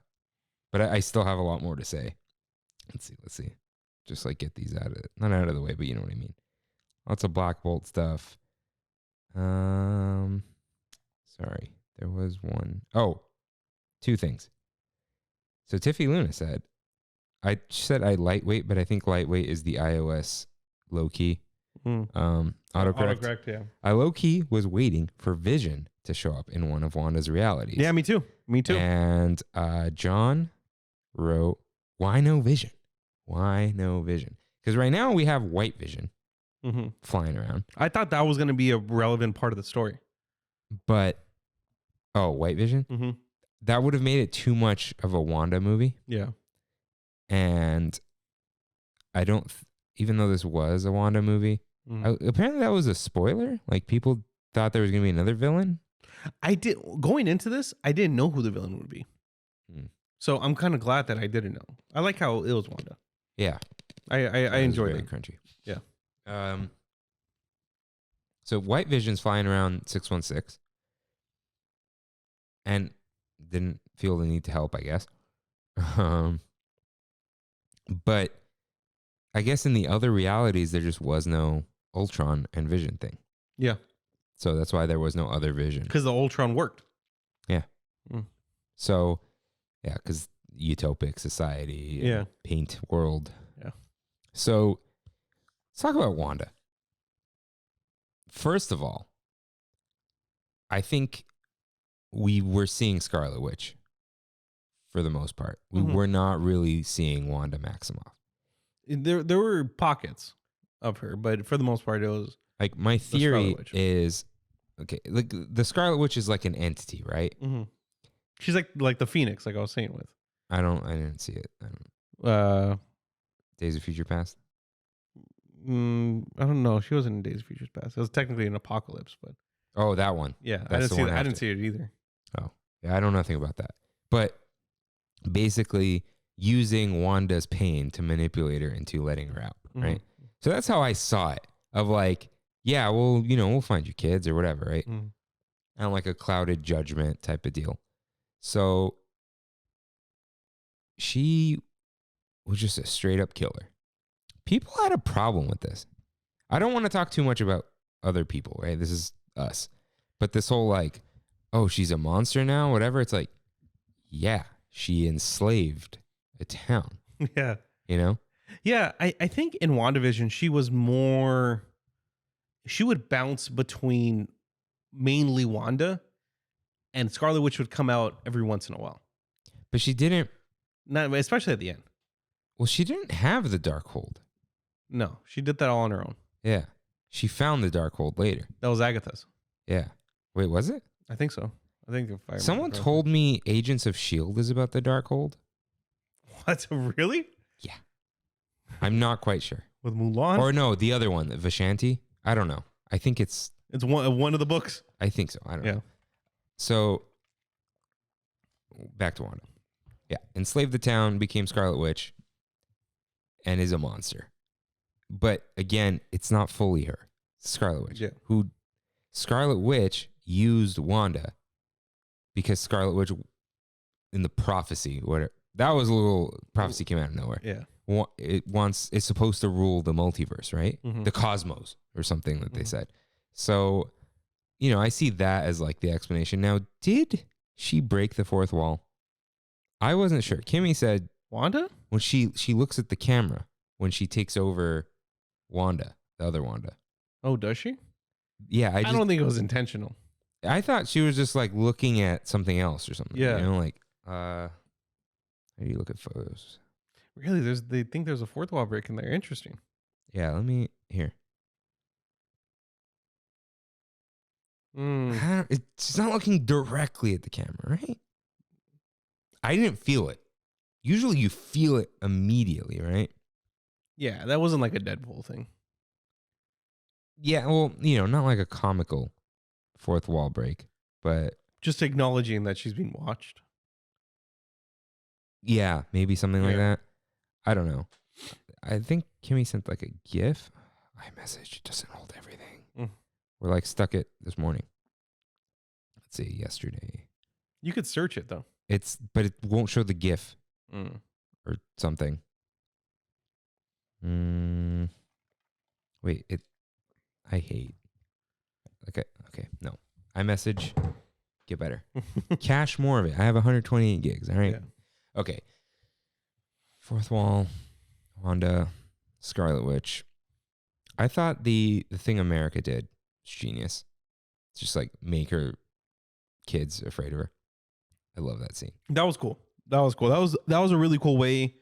But I still have a lot more to say. Let's see. Just like get these not out of the way, but you know what I mean. Lots of Black Bolt stuff. Sorry, there was one. Oh, two things. So Tiffy Luna said, I lightweight, but I think lightweight is the iOS low key. Autocorrect. Yeah. I low key was waiting for Vision to show up in one of Wanda's realities. Yeah, me too. And John wrote, "Why no Vision? Why no Vision? Because right now we have White Vision flying around. I thought that was going to be a relevant part of the story. But White Vision. Mm-hmm. That would have made it too much of a Wanda movie. Yeah. And I don't. Even though this was a Wanda movie. Apparently that was a spoiler. Like people thought there was going to be another villain. Going into this, I didn't know who the villain would be. So I'm kind of glad that I didn't know. I like how it was Wanda. Yeah. I enjoyed it. Crunchy. Yeah. So White Vision's flying around 616 and didn't feel the need to help, I guess. But I guess in the other realities, there just was no Ultron and Vision thing. Yeah. So that's why there was no other Vision. Because the Ultron worked. Yeah. So, yeah, because utopic society. Yeah. Paint world. Yeah. So let's talk about Wanda. First of all, I think we were seeing Scarlet Witch for the most part. We were not really seeing Wanda Maximoff. There were pockets of her, but for the most part, it was like my theory is okay. Like the Scarlet Witch is like an entity, right? Mm-hmm. She's like the Phoenix, like I was saying with. I didn't see it. Days of Future Past. I don't know. She wasn't in Days of Future Past. It was technically an apocalypse, but. Oh, that one. Yeah, I didn't see it either. Oh, yeah, I don't know nothing about that. But basically, using Wanda's pain to manipulate her into letting her out, right? So that's how I saw it. Of like, yeah, well, we'll find your kids or whatever, right? And like a clouded judgment type of deal. So she was just a straight up killer. People had a problem with this. I don't want to talk too much about other people, right? This is us. But this whole like, oh, she's a monster now, whatever. It's like, yeah, she enslaved a town. Yeah. You know? Yeah, I think in WandaVision, she she would bounce between mainly Wanda, and Scarlet Witch would come out every once in a while. But she didn't. Not especially at the end. Well, she didn't have the Darkhold. No, she did that all on her own. Yeah. She found the Darkhold later. That was Agatha's. Yeah. Wait, was it? I think so. I think if I remember Someone correctly. told me Agents of S.H.I.E.L.D. is about the Darkhold. What? Really? Yeah. I'm not quite sure. With Mulan? Or no, the other one, the Vishanti. I don't know. I think it's. It's one of the books. I think so. I don't Yeah. know. So, back to Wanda. Yeah. Enslaved the town, became Scarlet Witch, and is a monster. But again, it's not fully her. It's Scarlet Witch. Yeah. Who Scarlet Witch used Wanda because Scarlet Witch in the prophecy, whatever. That was a little prophecy came out of nowhere. Yeah. It's supposed to rule the multiverse, right? Mhm. The cosmos or something that they said. So, I see that as like the explanation. Now, did she break the fourth wall? I wasn't sure. Kimmy said Wanda? when she looks at the camera when she takes over Wanda, the other Wanda. Oh, does she? Yeah, I don't think it was intentional. I thought she was just like looking at something else or something. Yeah. How do you look at photos? Really? They think there's a fourth wall break in there. Interesting. Yeah, let me here. Mm. It's not looking directly at the camera, right? I didn't feel it. Usually you feel it immediately, right? Yeah, that wasn't like a Deadpool thing. Yeah, well, not like a comical fourth wall break, but Just acknowledging that she's being watched. yeah, maybe something like Yeah. that. I don't know. I think Kimmy sent like a GIF. iMessage doesn't hold everything. Mm. We're like stuck it this morning. Let's see, yesterday. You could search it though. But it won't show the GIF Mm. or something. Wait, I hate. Okay, no. iMessage, get better. Cache more of it. I have 128 gigs. All right. Yeah. Okay. Fourth wall, Wanda, Scarlet Witch. I thought the thing America did was genius. It's just like make her kids afraid of her. I love that scene. That was cool. That was a really cool way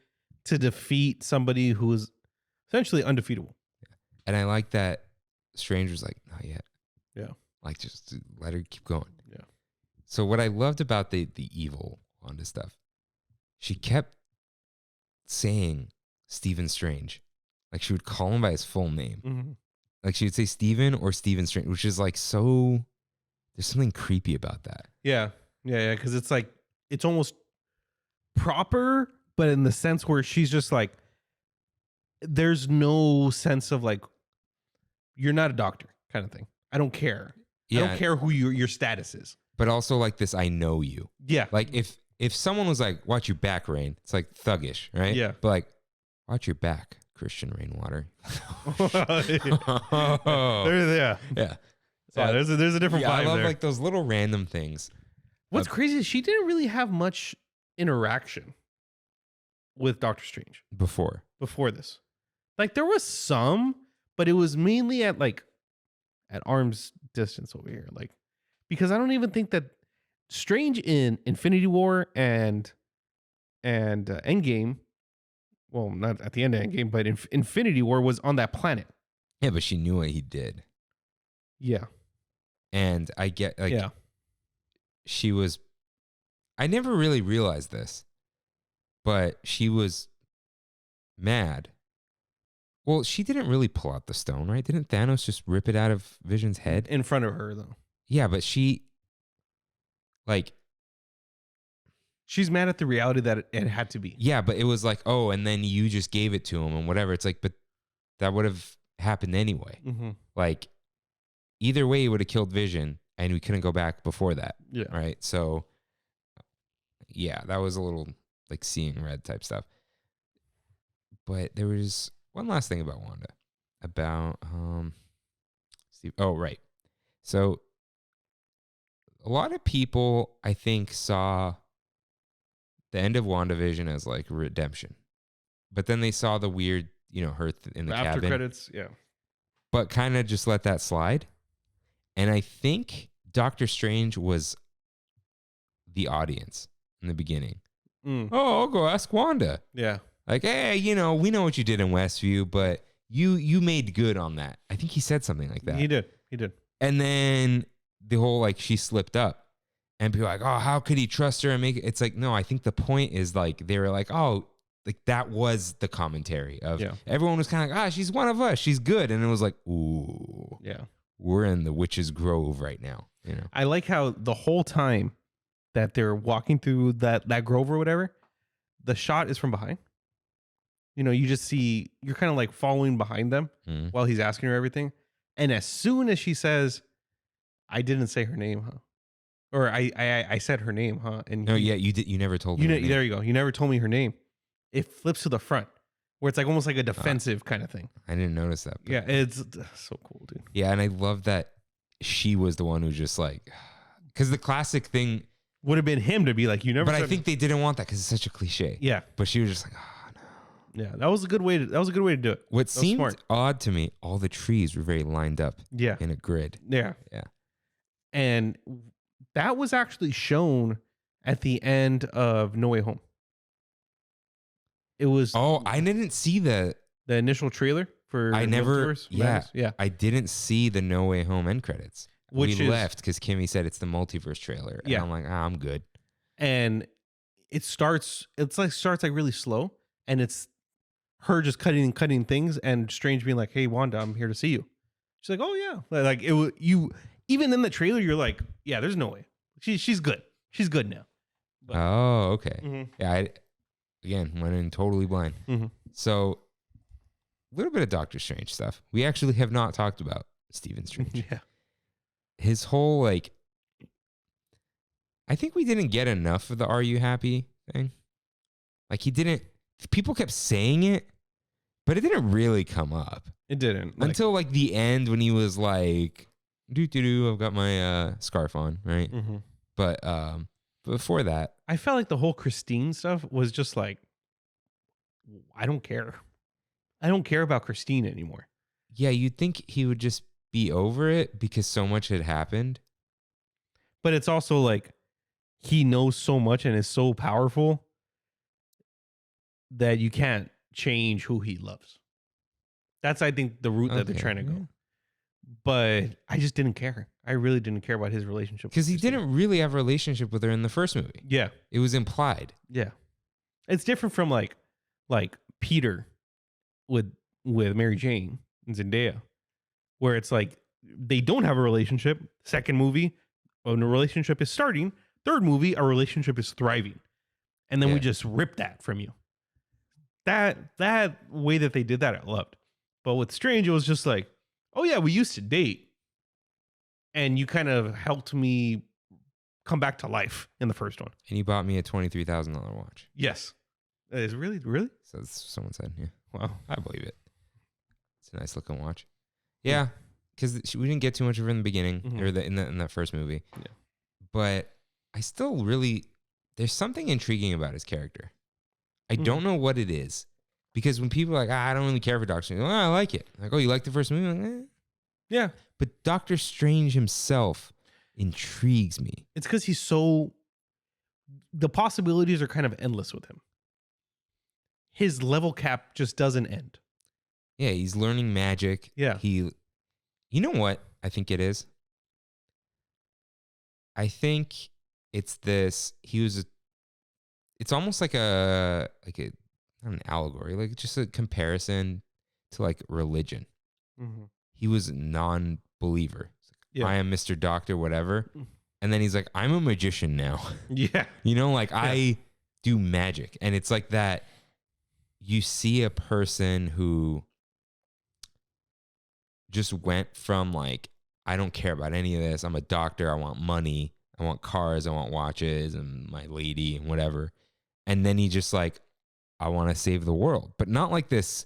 to defeat somebody who was essentially undefeatable. And I like that Strange was like, not yet. Yeah. Like just let her keep going. Yeah. So what I loved about the evil Wanda stuff, she kept saying Stephen Strange. Like she would call him by his full name. Mm-hmm. Like she would say Stephen or Stephen Strange, which is like so, there's something creepy about that. Yeah. Because it's like, it's almost proper, but in the sense where she's just like, there's no sense of like, you're not a doctor kind of thing. I don't care. Yeah. I don't care who your status is. But also like this, I know you. Yeah. Like if someone was like, watch your back, Rain, it's like thuggish, right? Yeah. But like, watch your back, Christian Rainwater. Yeah. Yeah. Yeah, there's a different vibe I love there. like those little random things. What's crazy is she didn't really have much interaction with Doctor Strange Before. before this. Like there was some, but it was mainly at arm's distance over here. Like because I don't even think that Strange in Infinity War and Endgame, well, not at the end of Endgame, but in Infinity War was on that planet. Yeah, but she knew what he did. Yeah. And I get like yeah. she was, I never really realized this, but she was mad. Well, she didn't really pull out the stone, right? Didn't Thanos just rip it out of Vision's head? In front of her though. Yeah, but she like, she's mad at the reality that it had to be. yeah, but it was like, oh, and then you just gave it to him and whatever. It's like, but that would have happened anyway. Mm-hmm. Like, either way, he would have killed Vision, and we couldn't go back before that. Yeah. Right. So, yeah, that was a little like seeing red type stuff. But there was one last thing about Wanda. About Steve. Oh, right. So, a lot of people, I think, saw the end of WandaVision as like redemption, but then they saw the weird, her in the After cabin. credits, yeah. but kind of just let that slide. And I think Doctor Strange was the audience in the beginning. Oh, I'll go ask Wanda. Yeah. Like, hey, we know what you did in Westview, but you made good on that. I think he said something like that. He did. And then the whole, like, she slipped up. And people are like, oh, how could he trust her and make it? It's like, no, I think the point is, like, they were like, oh, like, that was the commentary of everyone was kind of like, she's one of us. She's good. And it was like, ooh. Yeah. We're in the witch's grove right now. I like how the whole time that they're walking through that grove or whatever, the shot is from behind. You just see, you're kind of like following behind them while he's asking her everything. And as soon as she says, I didn't say her name, huh? Or I said her name, huh? And no, you did. You never told me. There you go. You never told me her name. It flips to the front where it's like almost like a defensive kind of thing. I didn't notice that. Yeah, it's so cool, dude. Yeah, and I love that she was the one who just like, because the classic thing would have been him to be like, you never. But I think they didn't want that because it's such a cliche. Yeah, but she was just like, oh no. Yeah, that was a good way to do it. What seemed odd to me, all the trees were very lined up. Yeah, in a grid. Yeah, yeah, and that was actually shown at the end of No Way Home. It was. Oh, I didn't see the initial trailer for. I never. Yeah. I didn't see the No Way Home end credits. We left because Kimmy said it's the multiverse trailer. And I'm like, I'm good. And it starts. It's like really slow, and it's her just cutting things, and Strange being like, "Hey, Wanda, I'm here to see you." She's like, "Oh yeah," like it was you. Even in the trailer, you're like, "Yeah, there's no way. She's good. She's good now." But, oh, okay. Mm-hmm. Yeah. Again, went in totally blind. Mm-hmm. So, a little bit of Doctor Strange stuff. We actually have not talked about Stephen Strange. Yeah. His whole, like, I think we didn't get enough of the "Are you happy" thing. Like, he didn't, people kept saying it, but it didn't really come up. It didn't. Until, like, the end when he was like, I've got my scarf on, right? Mm-hmm. But before that, I felt like the whole Christine stuff was just like, I don't care. I don't care about Christine anymore. Yeah, you'd think he would just be over it because so much had happened. But it's also like he knows so much and is so powerful that you can't change who he loves. That's, I think, the route that they're trying to go. But I just didn't care. I really didn't care about his relationship. Because he didn't really have a relationship with her in the first movie. Yeah. It was implied. Yeah. It's different from like Peter with Mary Jane and Zendaya, where it's like they don't have a relationship. Second movie, when a relationship is starting. Third movie, a relationship is thriving. And then we just rip that from you. That way that they did that, I loved. But with Strange, it was just like, oh yeah, we used to date. And you kind of helped me come back to life in the first one. And you bought me a $23,000 watch. Yes. Is it really? So someone said, yeah. Wow. I believe it. It's a nice looking watch. Yeah. Because we didn't get too much of her in the beginning or in that first movie. Yeah. But I still really, there's something intriguing about his character. I don't know what it is. Because when people are like, I don't really care for Doctor Strange. I like it. Like, oh, you like the first movie? I'm like, eh. Yeah. But Doctor Strange himself intrigues me. It's because the possibilities are kind of endless with him. His level cap just doesn't end. Yeah, he's learning magic. Yeah. You know what I think it is? I think it's this, it's almost like not an allegory, like just a comparison to like religion. Mm-hmm. He was a non-believer. Yeah. I am Mr. Doctor, whatever. And then he's like, I'm a magician now. Yeah. I do magic. And it's like that. You see a person who just went from like, I don't care about any of this. I'm a doctor. I want money. I want cars. I want watches and my lady and whatever. And then he just like, I want to save the world. But not like this,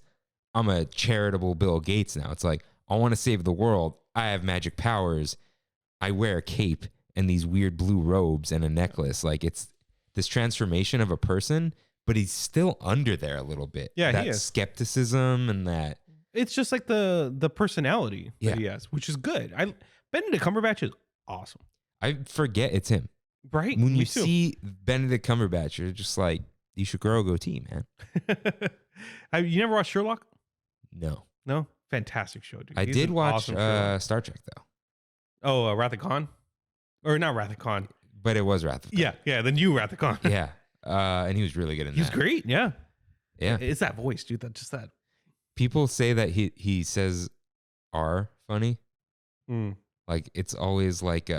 I'm a charitable Bill Gates now. It's like, I want to save the world. I have magic powers. I wear a cape and these weird blue robes and a necklace. Like it's this transformation of a person, but he's still under there a little bit. Yeah, that he is. Skepticism and that It's just like the personality Yeah. that he has, which is good. Benedict Cumberbatch is awesome. I forget it's him. Right? When Me you too. see Benedict Cumberbatch, you're just like, you should grow a goatee, man. You never watched Sherlock? No. No? Fantastic show, dude. I He's did an watch awesome Sherlock. Star Trek, though. Oh, Wrath of Khan? Or not Wrath of Khan. But it was Wrath of Khan. Yeah, the new Wrath of Khan. Yeah. And he was really good in He was that. great, yeah. Yeah. It's that voice, dude. That. People say that he says R funny. Like it's always like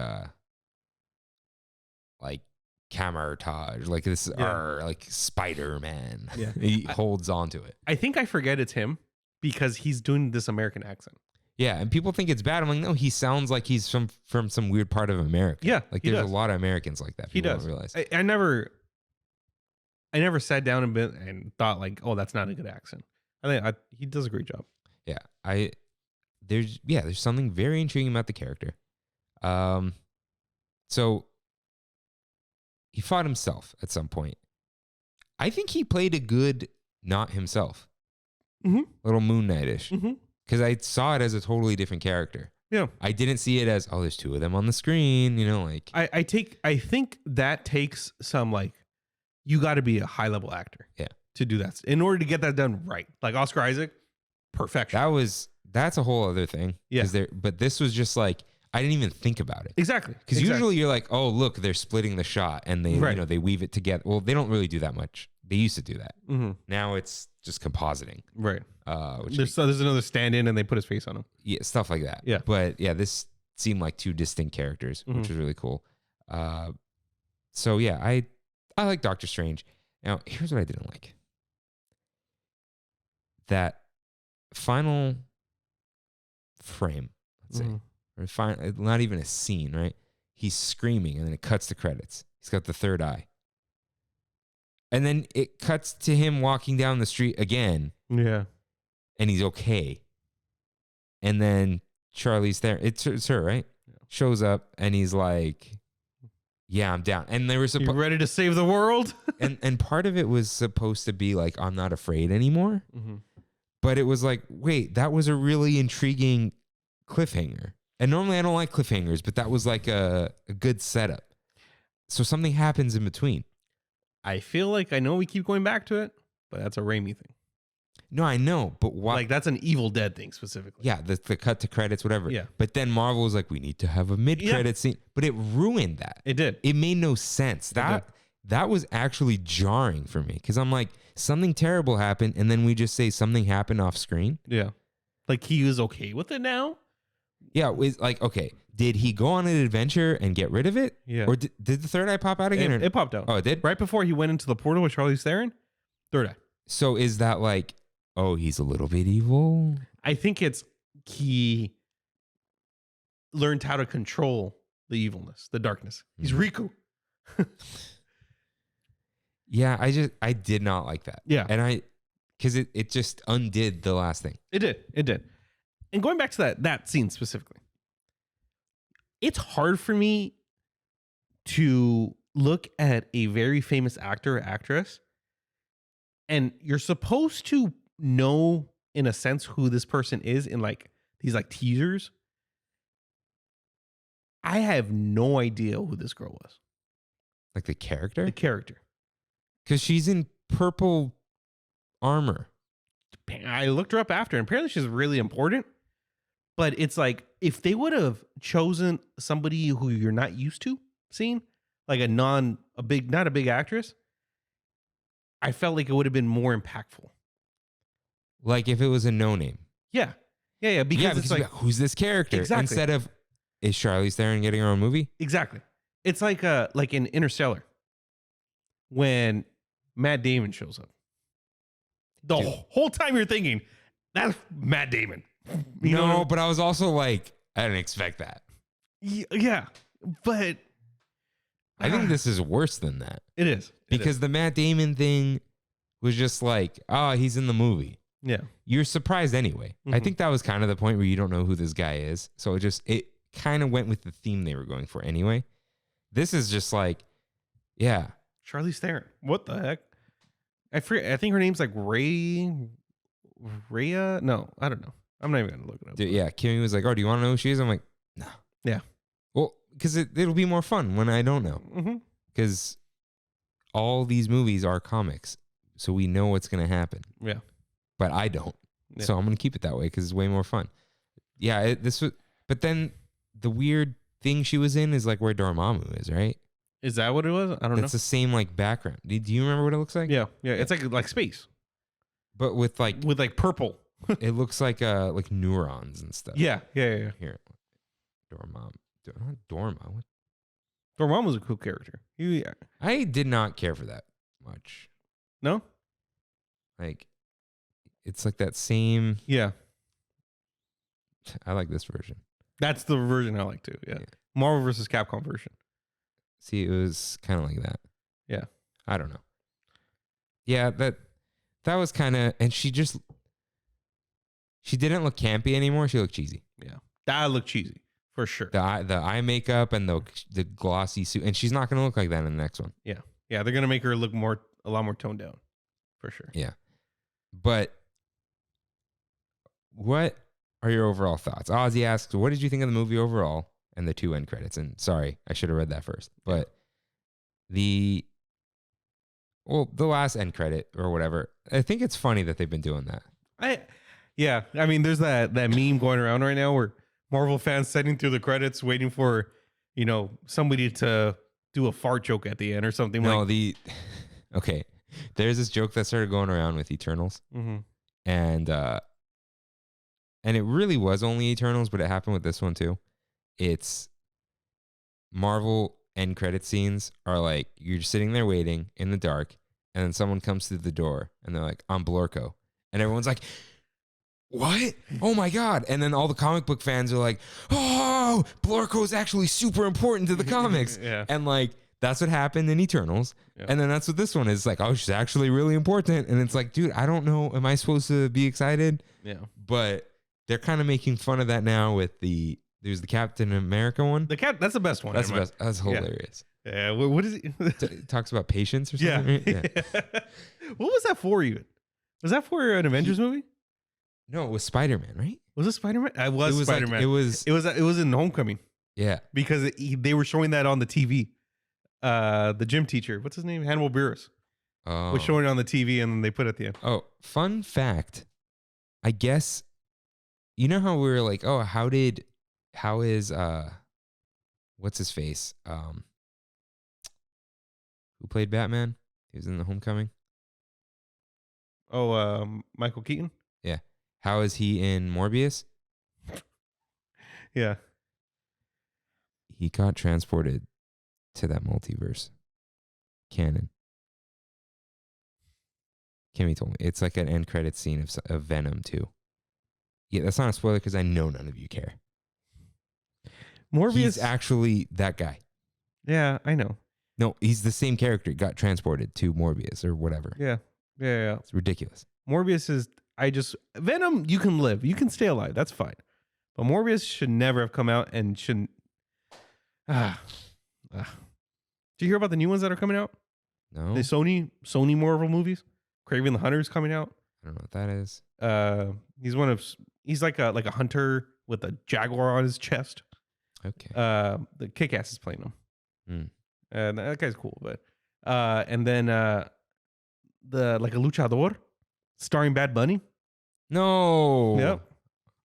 camouflage, like this R, like Spider-Man. Yeah. He holds on to it. I think I forget it's him because he's doing this American accent. Yeah, and people think it's bad. I'm like, no, he sounds like he's from some weird part of America. Yeah, like he there's does. a lot of Americans like that. He People does. don't realize. I never sat down and thought like, oh, that's not a good accent. I think he does a great job. Yeah, there's something very intriguing about the character. So he fought himself at some point. I think he played a good not himself. Mhm. Little Moon Knight-ish. Mm-hmm. Because I saw it as a totally different character. Yeah. I didn't see it as, oh, there's two of them on the screen, like. I think that takes some like, you got to be a high level actor. Yeah. To do that in order to get that done right. Like Oscar Isaac, perfection. That's a whole other thing. Yeah. But this was just like, I didn't even think about it. Exactly. Because usually you're like, oh, look, they're splitting the shot and they, Right. they weave it together. Well, they don't really do that much. They used to do that. Mm-hmm. Now it's just compositing. Right. Which There's another stand-in and they put his face on him. yeah, stuff like that. Yeah. But yeah, this seemed like two distinct characters, which was really cool. So yeah, I like Doctor Strange. Now, here's what I didn't like. That final frame, let's say, or not even a scene, right? He's screaming and then it cuts to credits. He's got the third eye. And then it cuts to him walking down the street again. Yeah. And he's okay. And then Charlize Theron, it's her, right? Yeah. Shows up and he's like, yeah, I'm down. And they were You supposed, ready to save the world? and part of it was supposed to be like, I'm not afraid anymore. Mm-hmm. But it was like, wait, that was a really intriguing cliffhanger. And normally I don't like cliffhangers, but that was like a good setup. So something happens in between. I feel like I know we keep going back to it, but that's a Raimi thing. No, I know, but why? Like that's an Evil Dead thing specifically. Yeah, the cut to credits, whatever. Yeah. But then Marvel was like, we need to have a mid-credit scene. But it ruined that. It did. It made no sense. That was actually jarring for me because I'm like, something terrible happened, and then we just say something happened off screen. Yeah. Like he is okay with it now? Yeah, it was like, okay, did he go on an adventure and get rid of it? Yeah. Or did the third eye pop out again? It popped out. Oh, it did? Right before he went into the portal with Charlize Theron, third eye. So is that like, oh, he's a little bit evil? I think it's he learned how to control the evilness, the darkness. He's Riku. Yeah, I did not like that. Yeah. And because it just undid the last thing. It did. It did. And going back to that scene specifically, it's hard for me to look at a very famous actor or actress, and you're supposed to know in a sense who this person is in like these like teasers. I have no idea who this girl was. Like the character? The character. Because she's in purple armor. I looked her up after, and apparently she's really important. But it's like if they would have chosen somebody who you're not used to seeing, like not a big actress, I felt like it would have been more impactful. Like if it was a no name. Yeah. Because it's like who's this character? Exactly. Instead of, is Charlize Theron getting her own movie? exactly. It's like in Interstellar when Matt Damon shows up. The Dude. whole time you're thinking that's Matt Damon. You know what No, I'm- but I was also like, I didn't expect that. yeah, but I think this is worse than that. it is Because the Matt Damon thing was just like, oh, he's in the movie. yeah. You're surprised anyway. I Mhm. think that was kind of the point where you don't know who this guy is. So it kind of went with the theme they were going for anyway. This is just like, yeah. Charlize Theron. What the heck? I forget. I think her name's like Rhea? No, I don't know. I'm not even gonna look it up. Dude, yeah, Kimmy was like, "Oh, do you want to know who she is?" I'm like, "No." Yeah. Well, because it'll be more fun when I don't know. Mm-hmm. Because all these movies are comics, so we know what's gonna happen. Yeah. But I don't, Yeah. so I'm gonna keep it that way because it's way more fun. Yeah, but then the weird thing she was in is like where Dormammu is, right? Is that what it was? I don't know. It's the same like background. Do you remember what it looks like? Yeah. It's like space But with like with like purple. it looks like neurons and stuff. Yeah. Here, Dormammu. Not Dorma. What? Dormammu was a cool character. I did not care for that much. No? Like, it's like that same. Yeah. I like this version. That's the version I like too. Yeah. Yeah. Marvel versus Capcom version. See, it was kind of like that. Yeah. I don't know. Yeah, that was kind of, and she didn't look campy anymore. She looked cheesy. Yeah. That looked cheesy for sure. The eye makeup and the glossy suit, and she's not going to look like that in the next one. Yeah. They're gonna make her look a lot more toned down, for sure. Yeah, but what are your overall thoughts? Ozzy asks, "What did you think of the movie overall?" And the 2 end credits. And sorry, I should have read that first. But the last end credit or whatever, I think it's funny that they've been doing that. I mean, there's that meme going around right now where Marvel fans sitting through the credits waiting for, somebody to do a fart joke at the end or something. Okay. There's this joke that started going around with Eternals. Mm-hmm. And it really was only Eternals, but it happened with this one too. It's Marvel end credit scenes are like, you're just sitting there waiting in the dark, and then someone comes through the door and they're like, "I'm Blorko." And everyone's like, "What? Oh my God." And then all the comic book fans are like, "Oh, Blorko is actually super important to the comics." Yeah. And like, that's what happened in Eternals. Yeah. And then that's what this one is like, "Oh, she's actually really important." And it's like, dude, I don't know. Am I supposed to be excited? Yeah. But they're kind of making fun of that now with there's the Captain America one. That's the best one. That's the best. That's hilarious. Yeah. What is it? It talks about patience or something. Yeah. Right? Yeah. What was that for even? Was that for an Avengers movie? No, it was Spider-Man, right? Was it Spider-Man? It was like- Spider-Man. it was It was in Homecoming yeah. because they were showing that on the TV. The gym teacher, what's his name? Hannibal Buress Oh. was showing it on the TV, and then they put it at the end. Oh, fun fact. I guess you know how we were like, "Oh, how is what's his face? Who played Batman? He was in the Homecoming. Oh, Michael Keaton. Yeah. How is he in Morbius? Yeah. He got transported to that multiverse canon. Kimmy told me it's like an end credit scene of Venom too. Yeah, that's not a spoiler because I know none of you care. Morbius. He's actually that guy. Yeah, I know. No, he's the same character. He got transported to Morbius or whatever. Yeah. It's ridiculous. Morbius is. Venom. You can live. You can stay alive. That's fine. But Morbius should never have come out and shouldn't. Did you hear about the new ones that are coming out? No, The Sony Marvel movies. Kraven the Hunter is coming out. I don't know what that is. He's like a hunter with a jaguar on his chest. Okay. The Kick-Ass is playing him. Mm. And that guy's cool, but and then a luchador starring Bad Bunny. No. Yep.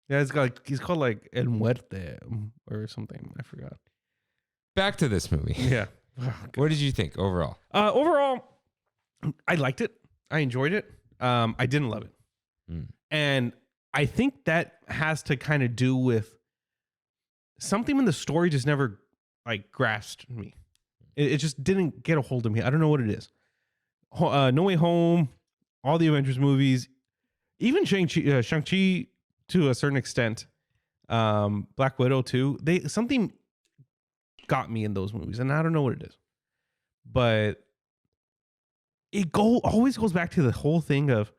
Yeah, he's called like El Muerte or something. I forgot. Back to this movie. Yeah. What did you think overall? Overall, I liked it. I enjoyed it. I didn't love it. Mm. And I think that has to kind of do with something in the story just never like grasped me. It just didn't get a hold of me. I don't know what it is. No Way Home, all the Avengers movies, even Shang-Chi to a certain extent, Black Widow too. Something got me in those movies, and I don't know what it is. But it always goes back to the whole thing of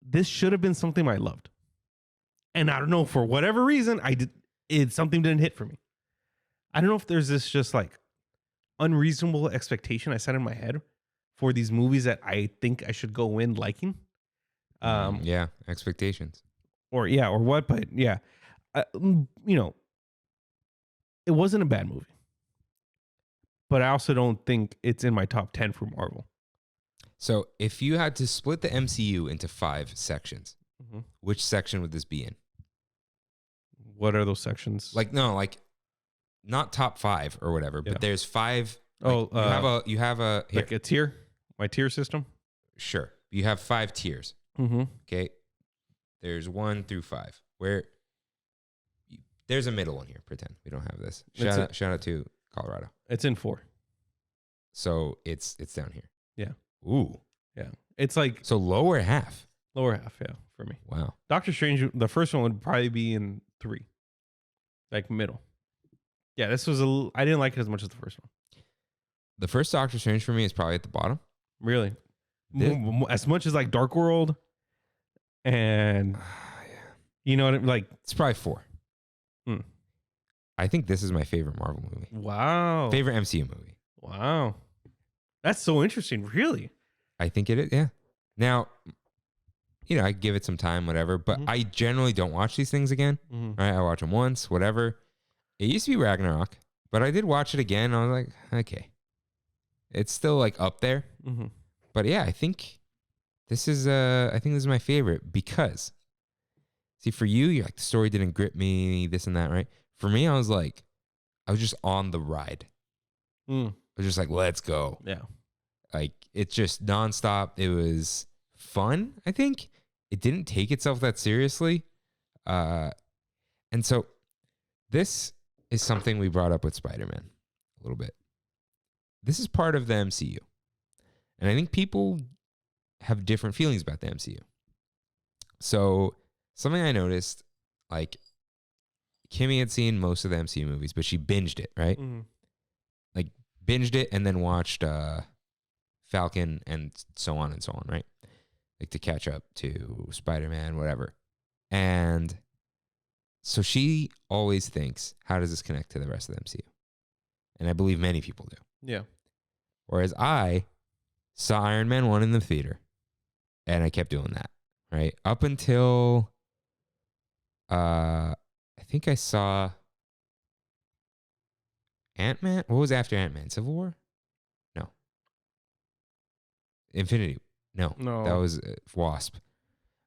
this should have been something I loved. And I don't know, for whatever reason, something didn't hit for me. I don't know if there's this just like unreasonable expectation I set in my head for these movies that I think I should go in liking. Yeah, expectations. or what, but yeah, it wasn't a bad movie, but I also don't think it's in my top 10 for Marvel. So if you had to split the MCU into 5 sections, which section would this be in? What are those sections? Like not top 5 or whatever, but there's 5. Oh, you have a here. like a tier, my tier system. Sure, you have 5 tiers. Okay, there's 1 through 5. There's a middle one here. Pretend we don't have this. Shout out to Colorado. It's in 4. So it's down here. Yeah. Ooh. Yeah. It's like So lower half. lower half. Yeah, for me. Wow. Doctor Strange, the first one would probably be in 3, like middle. Yeah, this was I didn't like it as much as the first one. The first Doctor Strange for me is probably at the bottom. Really, as much as like Dark World, and you know what I mean? Like It's probably 4. Hmm. I think this is my favorite Marvel movie. Wow. Favorite MCU movie. Wow. That's so interesting. Really? I think it is. Yeah. Now, I give it some time, whatever, but I generally don't watch these things again. Right? I watch them once, whatever. It used to be Ragnarok, but I did watch it again. I was like, okay. It's still like up there. But yeah, I think this is my favorite because see, for you're like, the story didn't grip me, this and that, right? For me, I was just on the ride. I was just like, let's go. Yeah. Like, it's just nonstop. It was fun, I think. It didn't take itself that seriously. And so this is something we brought up with Spider-Man a little bit. This is part of the MCU. And I think people have different feelings about the MCU. So something I noticed, like, Kimmy had seen most of the MCU movies, but she binged it, right? Like, binged it and then watched Falcon and so on, right? Like, to catch up to Spider-Man, whatever. And so she always thinks, how does this connect to the rest of the MCU? And I believe many people do. Yeah. Whereas I saw Iron Man 1 in the theater, and I kept doing that, right? Up until, I think I saw Ant-Man. What was after Ant-Man? Civil War? No. Infinity. No. That was Wasp.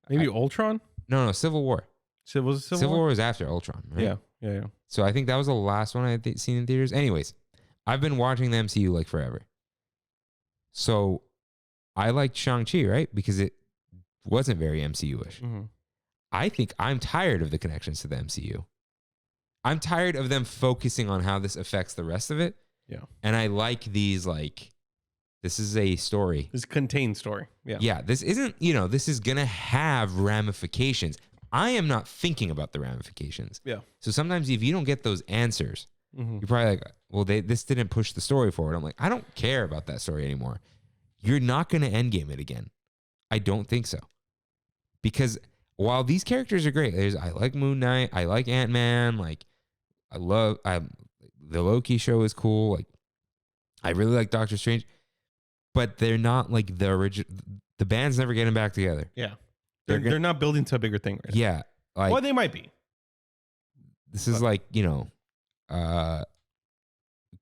Maybe Ultron? No, Civil War. So was it Civil War was after Ultron, right? Yeah. So I think that was the last one I had seen in theaters. Anyways, I've been watching the MCU like forever. So I liked Shang-Chi, right? Because it wasn't very MCU-ish. I think I'm tired of the connections to the MCU. I'm tired of them focusing on how this affects the rest of it. Yeah. And I like these, like, this is a story. This contained story. Yeah. Yeah. This isn't, this is going to have ramifications. I am not thinking about the ramifications. Yeah. So sometimes if you don't get those answers, you're probably like, well, this didn't push the story forward. I'm like, I don't care about that story anymore. You're not going to endgame it again. I don't think so. Because while these characters are great, I like Moon Knight, I like Ant-Man, like the Loki show is cool. Like, I really like Doctor Strange, but they're not like the original. The band's never getting back together. Yeah. They're not building to a bigger thing right now. Yeah. Like, well, they might be. This is like,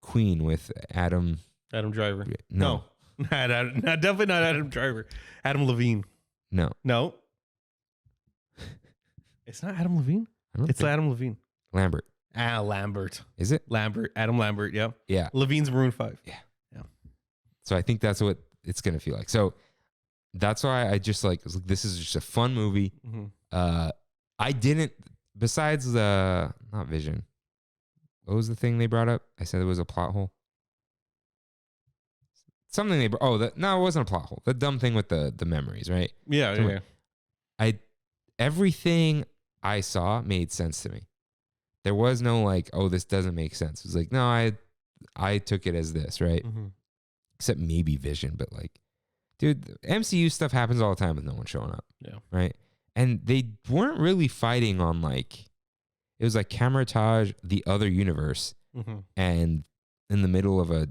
Queen with Adam Driver. No. Definitely not Adam Driver. Adam Levine. No. It's not Adam Levine. It's Adam Levine. Lambert. Lambert. Is it? Lambert. Adam Lambert. Yeah. Yeah. Levine's Maroon 5. Yeah. So I think that's what it's going to feel like. So that's why I just this is just a fun movie. I didn't, besides not Vision. What was the thing they brought up? I said it was a plot hole. Something they brought. No, it wasn't a plot hole. The dumb thing with the memories, right? Yeah. Everything I saw made sense to me. There was no like, oh, this doesn't make sense. It was like, no, I took it as this, right? Except maybe Vision, but like, dude, MCU stuff happens all the time with no one showing up. Yeah. Right? And they weren't really fighting on like, it was like Camotage, the other universe, and in the middle of a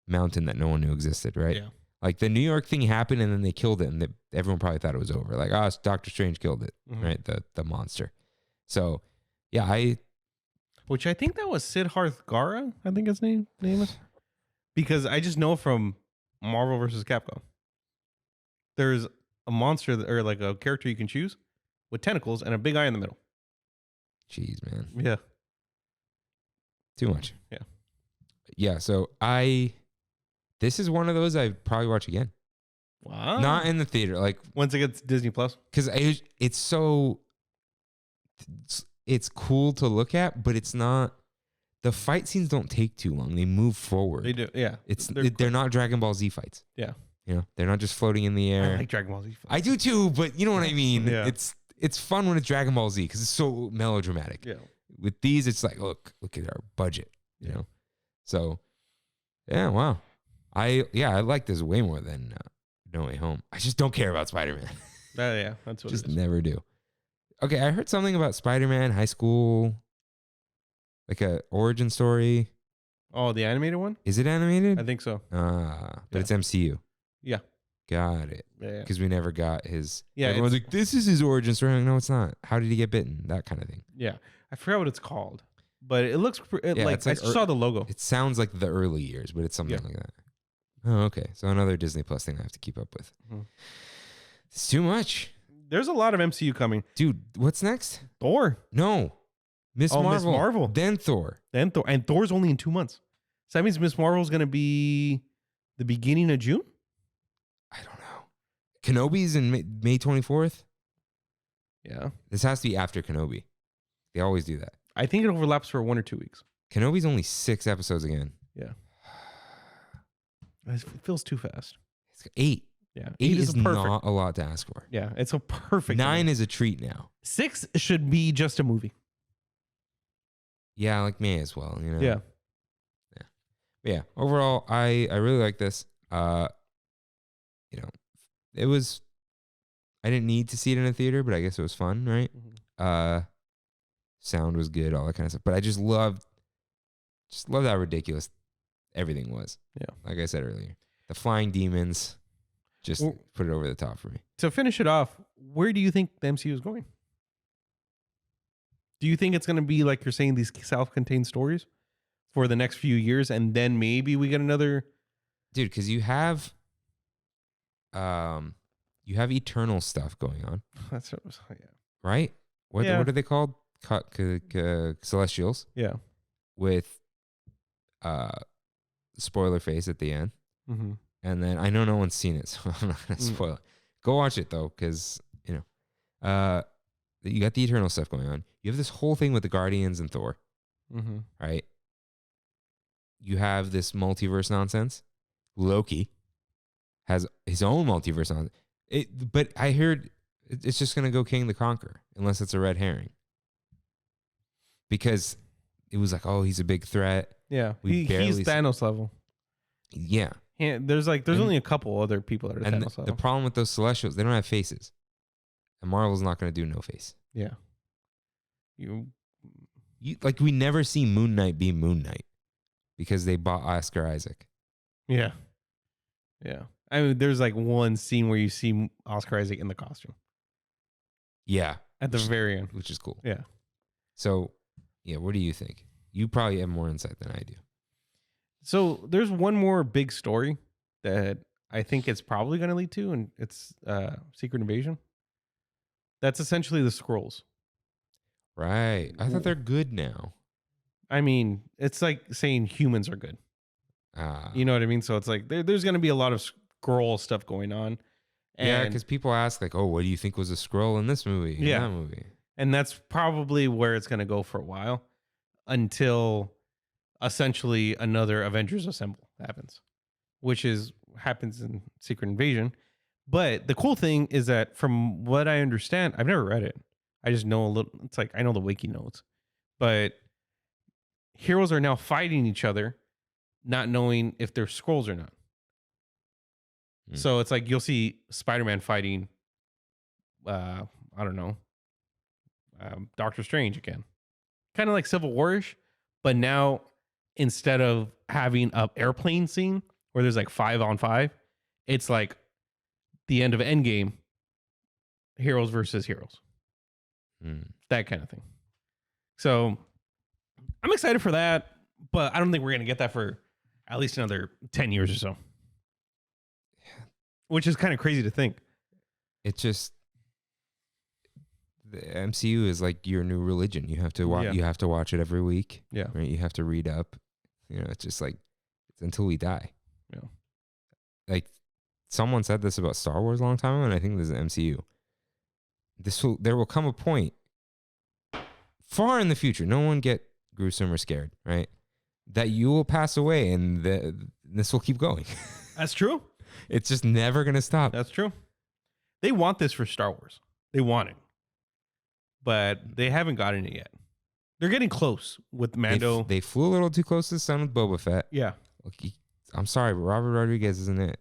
mountain that no one knew existed, right? Yeah. Like the New York thing happened and then they killed it, and everyone probably thought it was over. Like, oh, Doctor Strange killed it, right? The monster. So, yeah, which I think that was Siddharth Gara, I think his name is. Because I just know from Marvel vs. Capcom, there's a monster or like a character you can choose with tentacles and a big eye in the middle. Jeez, man. Yeah. Too much. Yeah. Yeah, so this is one of those I'd probably watch again. Wow. Not in the theater, like once it gets Disney Plus. because it's cool to look at, but it's not. The fight scenes don't take too long; they move forward. They do, yeah. They're not Dragon Ball Z fights. Yeah, they're not just floating in the air. I like Dragon Ball Z fights. I do too, but you know what I mean. Yeah. It's fun when it's Dragon Ball Z because it's so melodramatic. Yeah. With these, it's like look at our budget. So yeah, wow. I like this way more than No Way Home. I just don't care about Spider-Man. Yeah, that's what just it is. never do. Okay, I heard something about Spider-Man high school, like a origin story. Oh, the animated one? Is it animated? I think so. But Yeah. it's MCU. Yeah. Got it. Yeah. Because we never got his. Yeah, Everyone's like, this is his origin story. I'm like, no, it's not. How did he get bitten? That kind of thing. Yeah. I forgot what it's called, but it looks like it's I like saw the logo. It sounds like the early years, but it's something like that. Oh, okay. So another Disney Plus thing I have to keep up with. Mhm. It's too much. There's a lot of MCU coming. Dude, what's next? Thor. No. Miss Marvel. Miss Marvel. Then Thor. And Thor's only in 2 months. So that means Miss Marvel's going to be the beginning of June? I don't know. Kenobi's in May 24th? Yeah. This has to be after Kenobi. They always do that. I think it overlaps for 1 or 2 weeks. Kenobi's only 6 episodes again. Yeah. It feels too fast. It's 8. Yeah. 8 is perfect. not a lot to ask for. Yeah. It's a perfect. 9 is a treat now. 6 should be just a movie. Yeah, like me as well. You know? Yeah. But yeah. Overall, I really like this. It was. I didn't need to see it in a theater, but I guess it was fun, right? Mm-hmm. Sound was good, all that kind of stuff. But I just loved how ridiculous everything was. Yeah. Like I said earlier, the flying demons just put it over the top for me. To finish it off, where do you think the MCU is going? Do you think it's going to be like you're saying, these self-contained stories for the next few years, and then maybe we get another? Dude, because you have eternal stuff going on, That's yeah. right? What Yeah. are they called? Celestials. Yeah. With spoiler face at the end. Mm-hmm. And then I know no one's seen it, so I'm not gonna spoil it. Go watch it though, because you got the eternal stuff going on. You have this whole thing with the Guardians and Thor, Mm-hmm. right? You have this multiverse nonsense. Loki has his own multiverse on it, but I heard it's just gonna go King the Conqueror, unless it's a red herring. Because it was like, oh, he's a big threat. Yeah. We He's barely Thanos level. Yeah. There's only a couple other people that are And Thanos the level. problem with those Celestials, they don't have faces. And Marvel's not going to do no face. Yeah. We never see Moon Knight be Moon Knight because they bought Oscar Isaac. Yeah. Yeah. I mean, there's like one scene where you see Oscar Isaac in the costume Yeah. at the very end. Which is cool. Yeah. So, yeah, what do you think? You probably have more insight than I do. So there's one more big story that I think it's probably going to lead to, and it's Secret Invasion. That's essentially the Skrulls. Right. I thought they're good now. I mean, it's like saying humans are good. You know what I mean? So it's like there's going to be a lot of Skrull stuff going on. And, yeah, because people ask like, oh, what do you think was a Skrull in this movie? In Yeah. that movie? And that's probably where it's going to go for a while until essentially another Avengers Assemble happens, which happens in Secret Invasion. But the cool thing is that from what I understand, I've never read it. I just know a little. It's like I know the wiki notes, but heroes are now fighting each other, not knowing if they're Skrulls or not. So it's like you'll see Spider-Man fighting, I don't know, Doctor Strange again. Kind of like Civil War-ish, but now instead of having an airplane scene where there's like 5-on-5, it's like the end of Endgame, heroes versus heroes, that kind of thing. So I'm excited for that, but I don't think we're going to get that for at least another 10 years or so, which is kind of crazy to think. It just, the MCU is like your new religion. You have to watch. Yeah. You have to watch it every week. Yeah. Right. You have to read up. You know, it's just like it's until we die. Yeah. Like someone said this about Star Wars a long time ago, and I think this is MCU. There will come a point far in the future. No one get gruesome or scared, right? That you will pass away, and this will keep going. That's true. It's just never gonna stop. That's true. They want this for Star Wars. They want it, but they haven't gotten it yet. They're getting close with Mando. They flew a little too close to the sun with Boba Fett. Yeah. Look, I'm sorry, but Robert Rodriguez isn't it.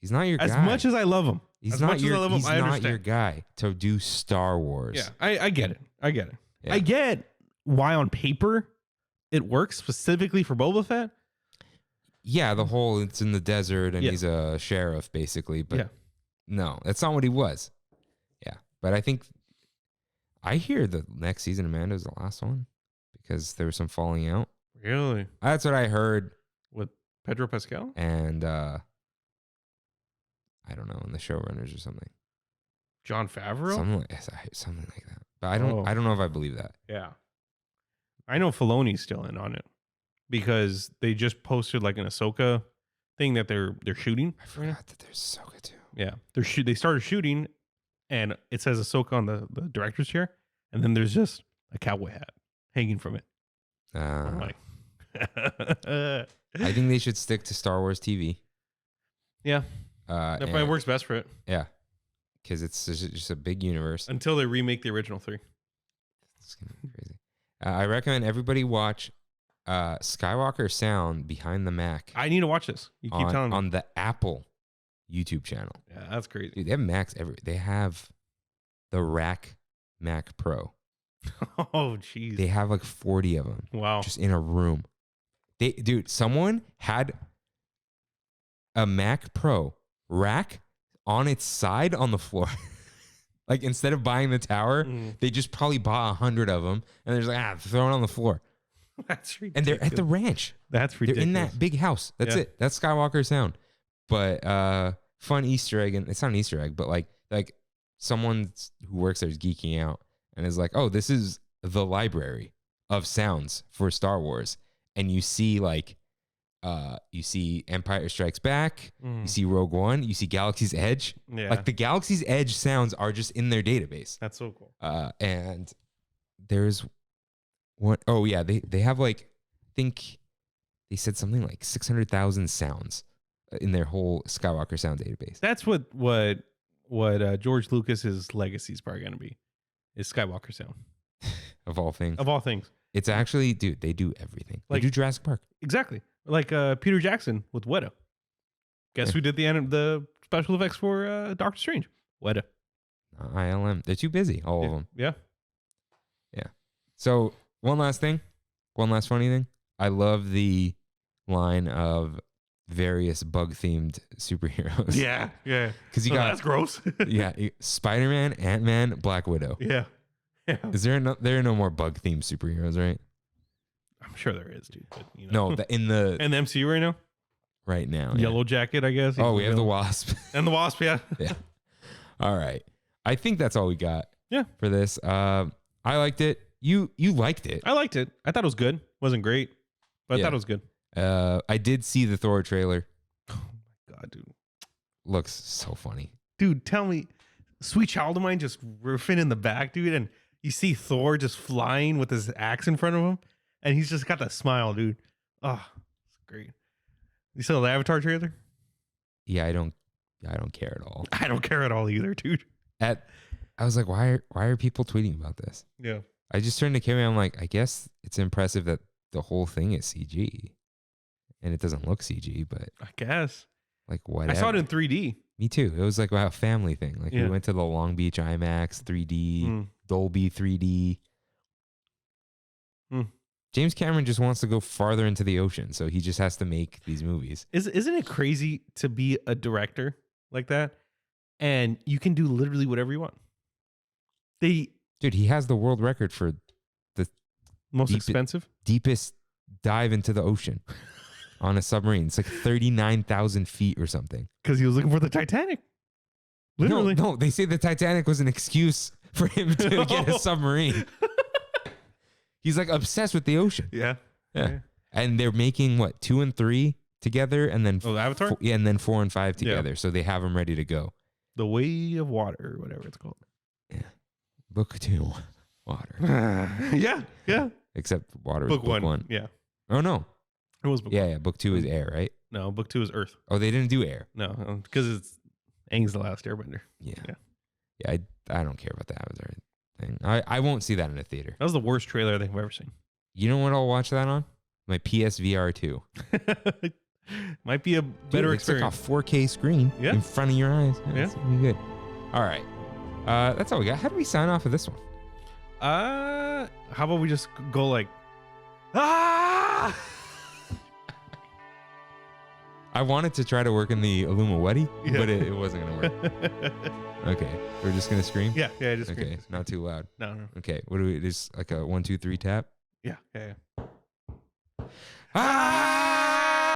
He's not your guy. As much as I love him, he's not your guy to do Star Wars. Yeah, I get it. I get it. Yeah. I get why on paper it works specifically for Boba Fett. Yeah, the whole it's in the desert and he's a sheriff basically, but no, that's not what he was. Yeah, but I hear the next season of Mando is the last one because there was some falling out. Really? That's what I heard With Pedro Pascal? and I don't know, in the showrunners or something. John Favreau? Something like that. But I don't know if I believe that. Yeah. I know Filoni's still in on it because they just posted like an Ahsoka thing that they're shooting. I forgot that there's Ahsoka too. Yeah. They started shooting and it says Ahsoka on the director's chair and then there's just a cowboy hat hanging from it. I'm like I think they should stick to Star Wars TV. Yeah. That probably works best for it. Yeah. Because it's just a big universe. Until they remake the original 3. It's going to be crazy. I recommend everybody watch Skywalker Sound Behind the Mac. I need to watch this. You keep telling me. On the Apple YouTube channel. Yeah, that's crazy. Dude, they have Macs they have the Rack Mac Pro. Oh, jeez. They have like 40 of them. Wow. Just in a room. Dude, someone had a Mac Pro rack on its side on the floor. Like instead of buying the tower, they just probably bought 100 of them and they're just like, throw it on the floor. That's ridiculous. And they're at the ranch. That's ridiculous. They're in that big house. That's it. That's Skywalker Sound. But fun Easter egg, and it's not an Easter egg, but like someone who works there is geeking out and is like, oh, this is the library of sounds for Star Wars. And you see you see Empire Strikes Back, you see Rogue One, you see Galaxy's Edge. Yeah. Like the Galaxy's Edge sounds are just in their database. That's so cool. And there's one, oh yeah, they have like, I think they said something like 600,000 sounds in their whole Skywalker Sound database. That's what George Lucas's legacy is probably going to be, is Skywalker Sound. Of all things. Of all things. It's actually, dude, they do everything. Like, they do Jurassic Park. Exactly. Like Peter Jackson with Weta. Guess who did the special effects for Doctor Strange? Weta. ILM. They're too busy, all of them. Yeah. Yeah. So one last funny thing. I love the line of various bug-themed superheroes. Yeah. Yeah. Because that's gross. Yeah. Spider-Man, Ant-Man, Black Widow. Yeah. Yeah. Is there are no more bug-themed superheroes, right? I'm sure there is, dude. But, you know. No, in the MCU right now? Right now. Yellow Jacket, I guess. Oh, we have the Wasp. And the Wasp, yeah. Yeah. All right. I think that's all we got. Yeah. For this. I liked it. You liked it. I liked it. I thought it was good. Wasn't great, but I thought it was good. I did see the Thor trailer. Oh my god, dude. Looks so funny. Dude, tell me, Sweet Child of Mine just riffing in the back, dude, and you see Thor just flying with his axe in front of him, and he's just got that smile, dude. Oh, it's great. You saw the Avatar trailer? Yeah, I don't care at all. I don't care at all either, dude. I was like, why are people tweeting about this? Yeah. I just turned to Kimmy. I'm like, I guess it's impressive that the whole thing is CG, and it doesn't look CG, but I guess. Like whatever. I saw it in 3D. Me too. It was like a family thing. Like we went to the Long Beach IMAX 3D, Dolby 3D. James Cameron just wants to go farther into the ocean, so he just has to make these movies. Isn't it crazy to be a director like that, and you can do literally whatever you want? Dude, he has the world record for the most expensive, deepest dive into the ocean on a submarine. It's like 39,000 feet or something. Because he was looking for the Titanic. Literally. No, they say the Titanic was an excuse for him to get a submarine. He's like obsessed with the ocean. Yeah. And they're making what, 2 and 3 together, and then Avatar. and then 4 and 5 together. Yeah. So they have them ready to go. The Way of Water, or whatever it's called. Yeah. Book 2, water. Yeah. Except water Book was book 1. Yeah. Oh no. It was book Yeah, one. yeah. Book 2 is air, right? No, book 2 is Earth. Oh, they didn't do air. No, because it's Aang's the last Airbender. Yeah. Yeah. I don't care about the Avatar thing. I won't see that in a theater. That was the worst trailer I think I've ever seen. You know what I'll watch that on? My PSVR 2. Might be a better experience. It's like a 4K screen in front of your eyes. Yeah. It's gonna be good. All right. That's all we got. How do we sign off of this one? How about we just go like, ah! I wanted to try to work in the Illumawati, Yeah. but it wasn't going to work. Okay. We're just going to scream? Yeah, just Okay. Not too loud. No. Okay. What do we, just like a 1, 2, 3 tap? Yeah. Ah!